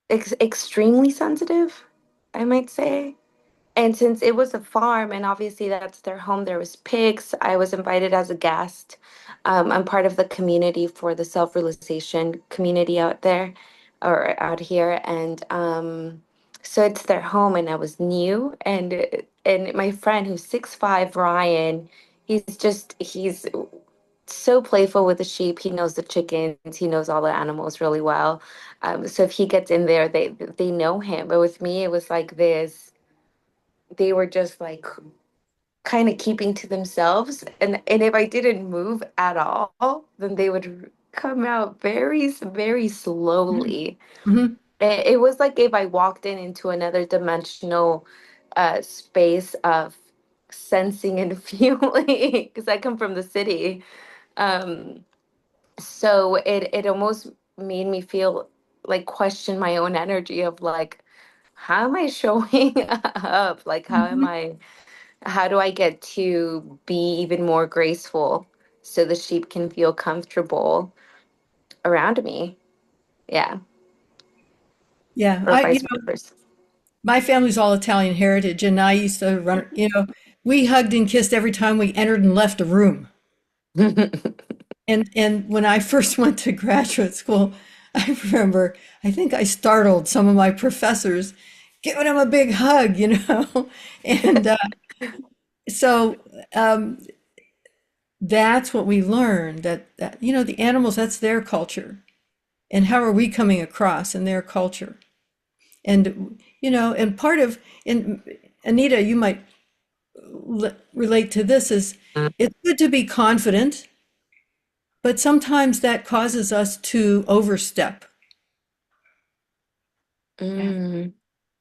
extremely sensitive, I might say. And since it was a farm, and obviously that's their home, there was pigs. I was invited as a guest. I'm part of the community for the self-realization community out there, or out here, and so it's their home, and I was new, and my friend who's 6'5", Ryan, he's so playful with the sheep. He knows the chickens. He knows all the animals really well. So if he gets in there, they know him. But with me, it was like this. They were just like kind of keeping to themselves, and if I didn't move at all, then they would come out very slowly. Mm-hmm. It was like if I walked into another dimensional space of sensing and feeling, because I come from the city. Um, so it almost made me feel like question my own energy of like, how am I showing up? Like, how do I get to be even more graceful so the sheep can feel comfortable around me? Yeah, Yeah, or vice versa. my family's all Italian heritage, and I used to run, we hugged and kissed every time we entered and left a room. And when I first went to graduate school, I remember, I think I startled some of my professors, giving them a big hug, And so that's what we learned, that the animals, that's their culture. And how are we coming across in their culture? And, and part of, and Anita, you might relate to this, is it's good to be confident, but sometimes that causes us to overstep. Mm.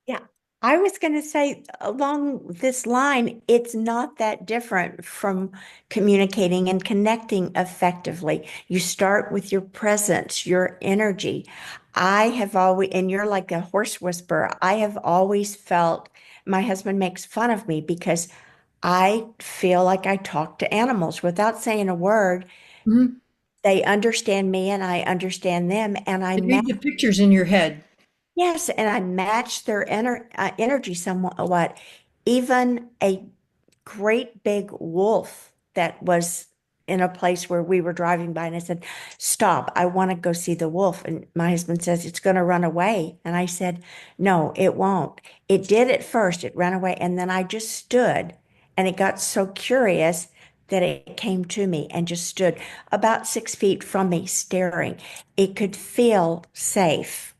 Yeah. I was going to say along this line, it's not that different from communicating and connecting effectively. You start with your presence, your energy. I have always, and you're like a horse whisperer, I have always felt, my husband makes fun of me because I feel like I talk to animals without saying a word. Mm-hmm. They understand me and I understand them, and I You read the pictures in your head. yes, and I match their energy somewhat. Even a great big wolf that was in a place where we were driving by, and I said, "Stop, I want to go see the wolf." And my husband says, "It's going to run away." And I said, "No, it won't." It did at first, it ran away, and then I just stood, and it got so curious that it came to me and just stood about 6 feet from me, staring. It could feel safe.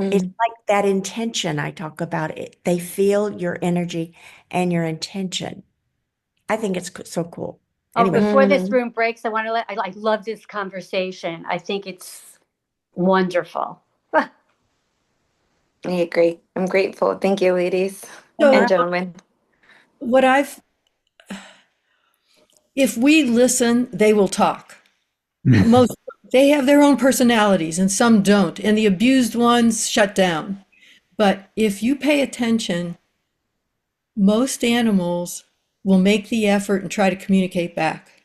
It's like that intention I talk about. It. They feel your energy and your intention. I think it's so cool. Oh, Anyway, before this room breaks, I want to I love this conversation. I think it's wonderful. I agree. I'm grateful. Thank you, ladies So and gentlemen. if we listen, they will talk. Most, they have their own personalities and some don't, and the abused ones shut down. But if you pay attention, most animals will make the effort and try to communicate back.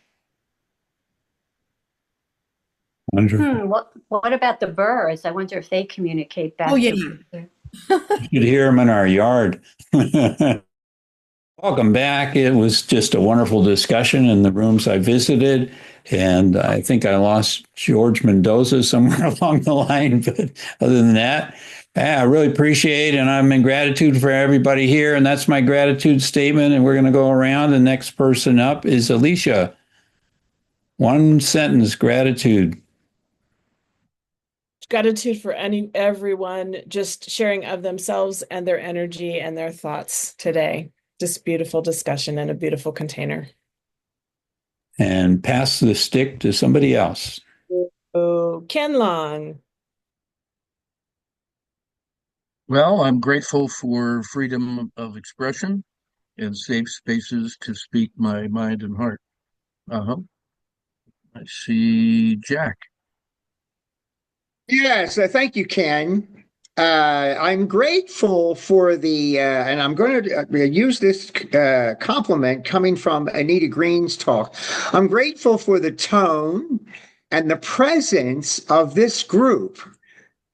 Wonderful. What about the birds? I wonder if they communicate back. Oh, yeah. You should hear them in our yard. Welcome back. It was just a wonderful discussion in the rooms I visited. And I think I lost George Mendoza somewhere along the line. But other than that, yeah, I really appreciate, and I'm in gratitude for everybody here. And that's my gratitude statement. And we're going to go around. The next person up is Alicia. One sentence gratitude. Gratitude for everyone just sharing of themselves and their energy and their thoughts today. Just beautiful discussion and a beautiful container. And pass the stick to somebody else. Oh, Ken Long. Well, I'm grateful for freedom of expression and safe spaces to speak my mind and heart. Uh-huh. I see Jack. Yes, thank you, Ken. I'm grateful for and I'm going to use this compliment coming from Anita Green's talk. I'm grateful for the tone and the presence of this group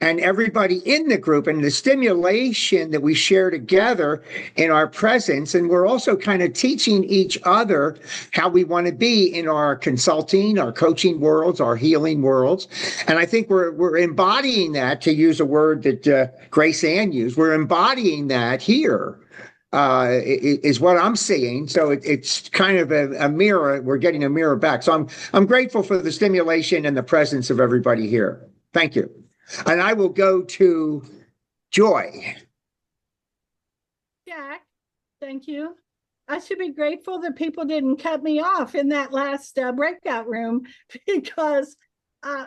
and everybody in the group and the stimulation that we share together in our presence. And we're also kind of teaching each other how we want to be in our consulting, our coaching worlds, our healing worlds. And I think we're embodying that, to use a word that Grace Ann used. We're embodying that here. Is what I'm seeing. So it's kind of a mirror. We're getting a mirror back. So I'm grateful for the stimulation and the presence of everybody here. Thank you. And I will go to Joy. Jack, thank you. I should be grateful that people didn't cut me off in that last breakout room because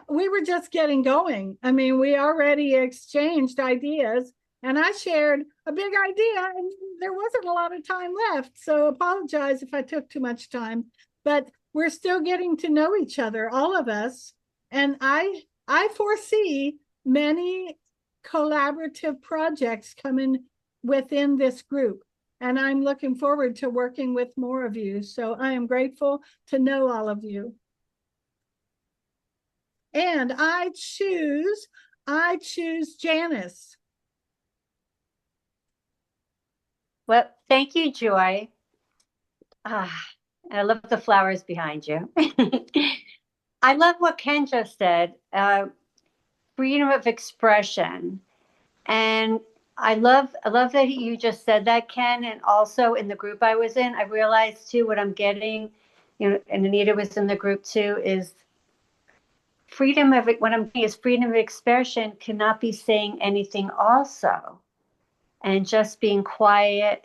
we were just getting going. I mean, we already exchanged ideas and I shared a big idea and there wasn't a lot of time left. So apologize if I took too much time, but we're still getting to know each other, all of us. And I foresee many collaborative projects coming within this group. And I'm looking forward to working with more of you. So I am grateful to know all of you. And I choose Janice. Well, thank you, Joy. And I love the flowers behind you. I love what Ken just said. Freedom of expression. And I love that you just said that, Ken. And also in the group I was in, I realized too what I'm getting, and Anita was in the group too, is freedom of what I'm getting is freedom of expression cannot be saying anything also. And just being quiet.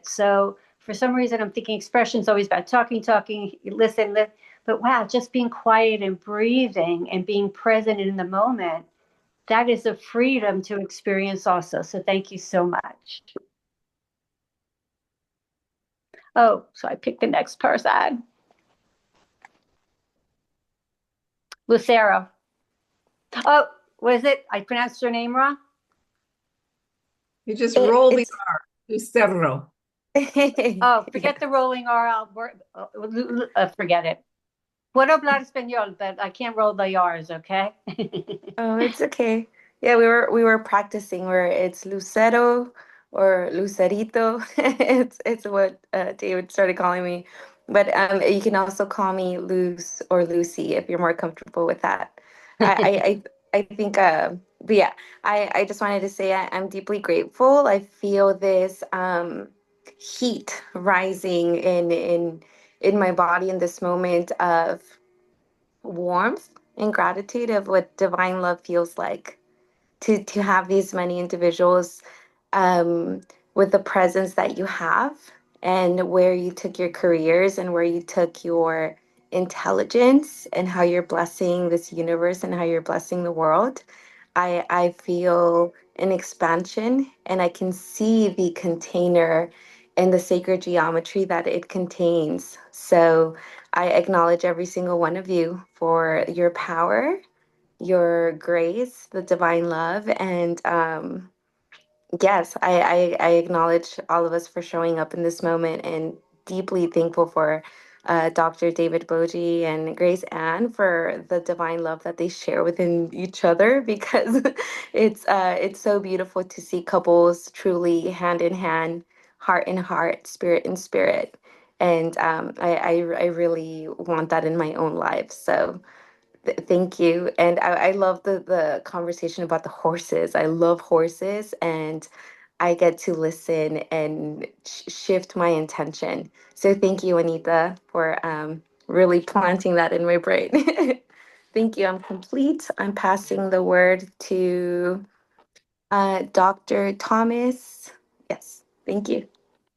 So for some reason, I'm thinking expression is always about talking, listen, but wow, just being quiet and breathing and being present in the moment. That is a freedom to experience also. So thank you so much. Oh, so I picked the next person. Lucero. Oh, was it? I pronounced your name wrong? You just roll the R. Lucero. Oh, forget the rolling R. I'll forget it. Puedo hablar español, but I can't roll the R's, okay? Oh, it's okay. Yeah, we were practicing where it's Lucero or Lucerito. It's what David started calling me. But you can also call me Luce or Lucy if you're more comfortable with that. I think but yeah, I just wanted to say I'm deeply grateful. I feel this heat rising in my body in this moment of warmth and gratitude of what divine love feels like to have these many individuals with the presence that you have and where you took your careers and where you took your intelligence and how you're blessing this universe and how you're blessing the world. I feel an expansion and I can see the container and the sacred geometry that it contains. So I acknowledge every single one of you for your power, your grace, the divine love, and yes, I acknowledge all of us for showing up in this moment and deeply thankful for Dr. DavidBoje and Grace Ann for the divine love that they share within each other because it's so beautiful to see couples truly hand in hand, heart in heart, spirit in spirit. And I really want that in my own life. So thank you. And I love the conversation about the horses. I love horses and I get to listen and shift my intention. So thank you, Anita, for really planting that in my brain. Thank you. I'm complete. I'm passing the word to Dr. Thomas. Yes, thank you.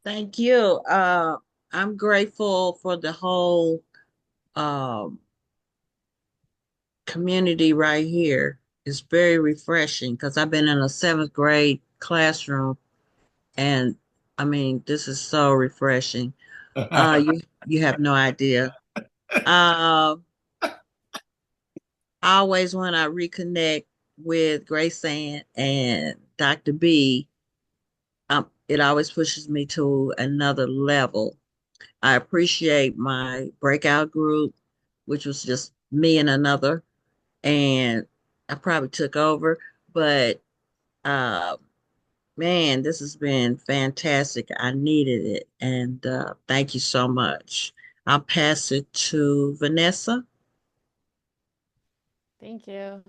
Thank you. I'm grateful for the whole community right here. It's very refreshing because I've been in a seventh grade classroom, and I mean, this is so refreshing. You have no idea. Always when I reconnect with Grace Ann and Dr. B, it always pushes me to another level. I appreciate my breakout group, which was just me and another, and I probably took over, but uh, man, this has been fantastic. I needed it, and thank you so much. I'll pass it to Vanessa. Thank you.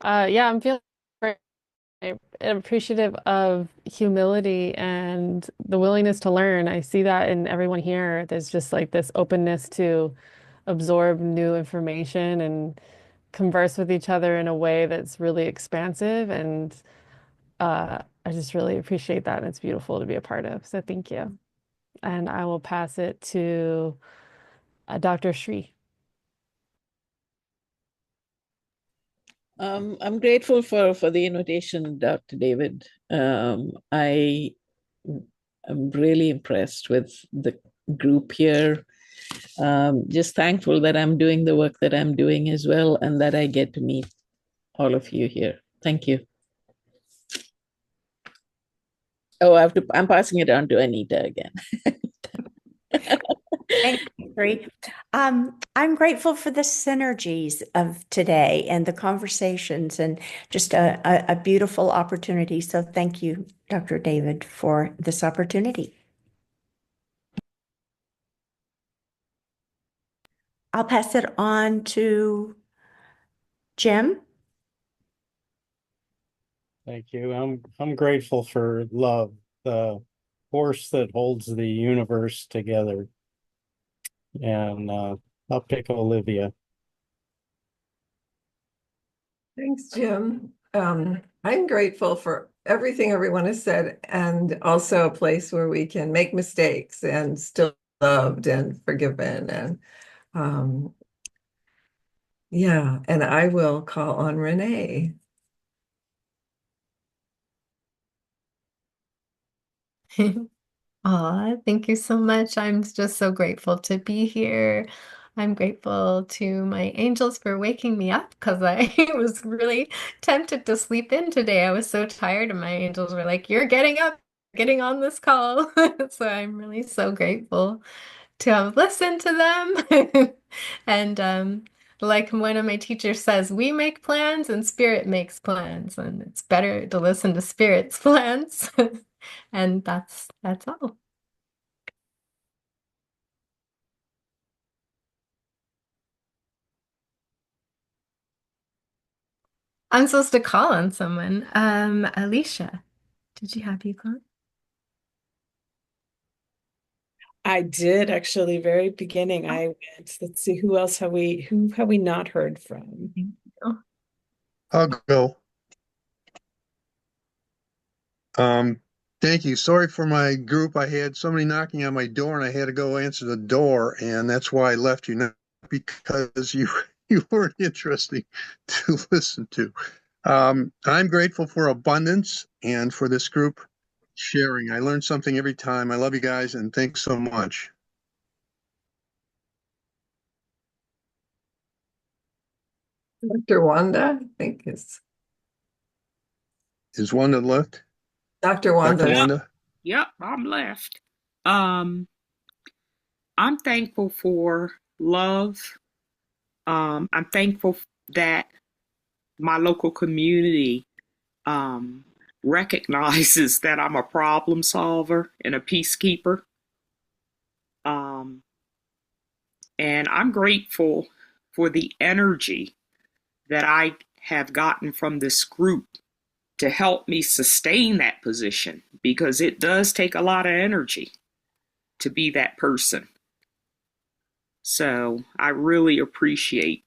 Yeah, I'm feeling very appreciative of humility and the willingness to learn. I see that in everyone here. There's just like this openness to absorb new information and converse with each other in a way that's really expansive. And I just really appreciate that. And it's beautiful to be a part of. So thank you. And I will pass it to Dr. Sree. I'm grateful for the invitation, Dr. David. I am really impressed with the group here. Just thankful that I'm doing the work that I'm doing as well, and that I get to meet all of you here. Thank you. Oh, I'm passing it on to Anita again. Thank you, Sree. I'm grateful for the synergies of today and the conversations and just a beautiful opportunity. So thank you, Dr. David, for this opportunity. I'll pass it on to Jim. Thank you. I'm grateful for love, the force that holds the universe together. And I'll pick Olivia. Thanks, Jim. I'm grateful for everything everyone has said, and also a place where we can make mistakes and still loved and forgiven. And yeah, and I will call on Renee. Aw, thank you so much. I'm just so grateful to be here. I'm grateful to my angels for waking me up because I was really tempted to sleep in today. I was so tired, and my angels were like, "You're getting up, getting on this call." So I'm really so grateful to have listened to them. And like one of my teachers says, we make plans and spirit makes plans, and it's better to listen to spirit's plans. And that's all. I'm supposed to call on someone. Alicia, did you have you call? I did actually, very beginning. I went. Let's see, who have we not heard from? I'll go. Thank you. Sorry for my group. I had somebody knocking on my door and I had to go answer the door, and that's why I left you, not because you weren't interesting to listen to. I'm grateful for abundance and for this group sharing. I learn something every time. I love you guys, and thanks so much. Dr. Wanda, I think is Wanda left? Dr. Wanda. Dr. Wanda? Yep, I'm left. I'm thankful for love. I'm thankful that my local community recognizes that I'm a problem solver and a peacekeeper. And I'm grateful for the energy that I have gotten from this group to help me sustain that position, because it does take a lot of energy to be that person. So I really appreciate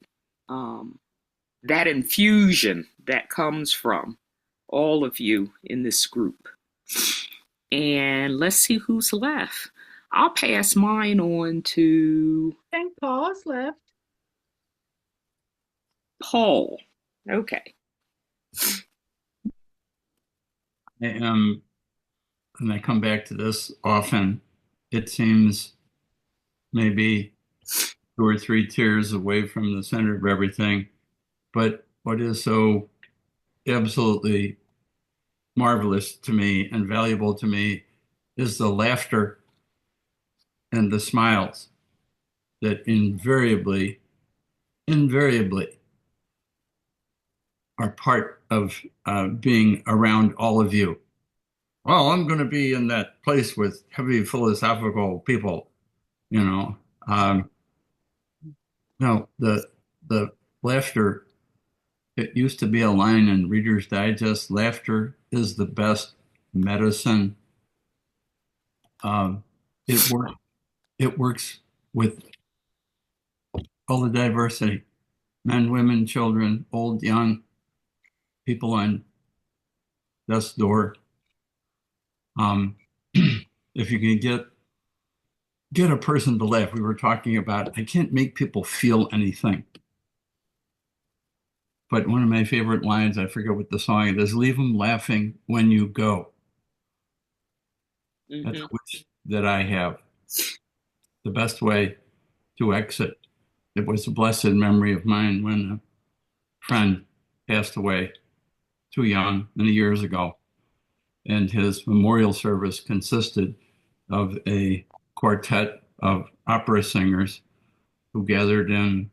that infusion that comes from all of you in this group. And let's see who's left. I'll pass mine on to I think Paul's left. Paul. Okay. And I come back to this often. It seems maybe 2 or 3 tiers away from the center of everything. But what is so absolutely marvelous to me and valuable to me is the laughter and the smiles that invariably are part of being around all of you. Well, I'm going to be in that place with heavy philosophical people, you know. No, the laughter. It used to be a line in Reader's Digest. Laughter is the best medicine. It works. It works with all the diversity: men, women, children, old, young, people on death's door. If you can get a person to laugh, we were talking about, I can't make people feel anything. But one of my favorite lines, I forget what the song is, leave them laughing when you go. That's a wish that I have. The best way to exit. It was a blessed memory of mine when a friend passed away too young many years ago. And his memorial service consisted of a quartet of opera singers who gathered in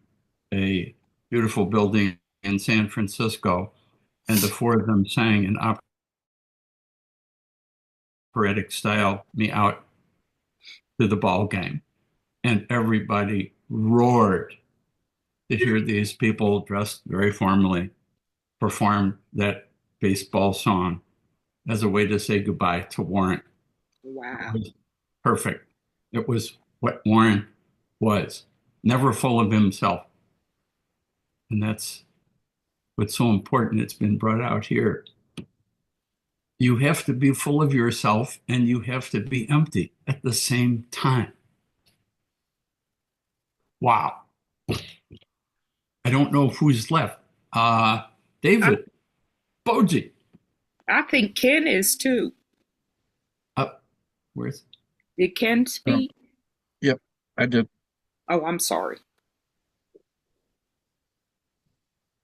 a beautiful building in San Francisco, and the four of them sang an operatic style me out to the ball game. And everybody roared to hear these people dressed very formally perform that baseball song as a way to say goodbye to Warren. Wow. It was perfect. It was what Warren was, never full of himself. And that's what's so important. It's been brought out here. You have to be full of yourself and you have to be empty at the same time. Wow. I don't know who's left. DavidBoje. I think Ken is too. Where's? Did Ken speak? Yep, I did. Oh, I'm sorry.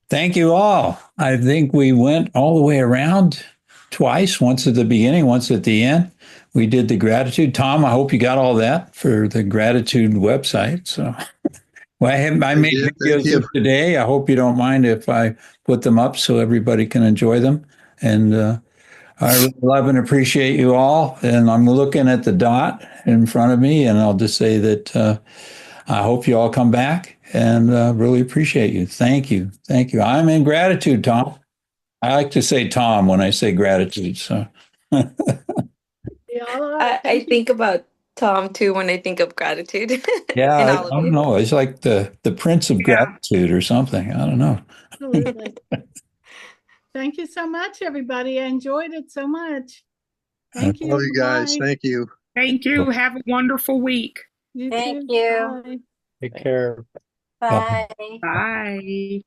Thank you all. I think we went all the way around twice, once at the beginning, once at the end. We did the gratitude. Tom, I hope you got all that for the gratitude website. So well, I made videos of today. I hope you don't mind if I put them up so everybody can enjoy them. And I love and appreciate you all. And I'm looking at the dot in front of me, and I'll just say that I hope you all come back and really appreciate you. Thank you. Thank you. I'm in gratitude, Tom. I like to say Tom when I say gratitude. So I think about Tom too when I think of gratitude. yeah, And I all of don't you. know. It's like the Prince of Gratitude or something. I don't know. Absolutely. Thank you so much, everybody. I enjoyed it so much. Thank you. Love you guys. Bye. Thank you. Thank you. Have a wonderful week. You Thank too. you. Bye. Take care. Bye. Bye.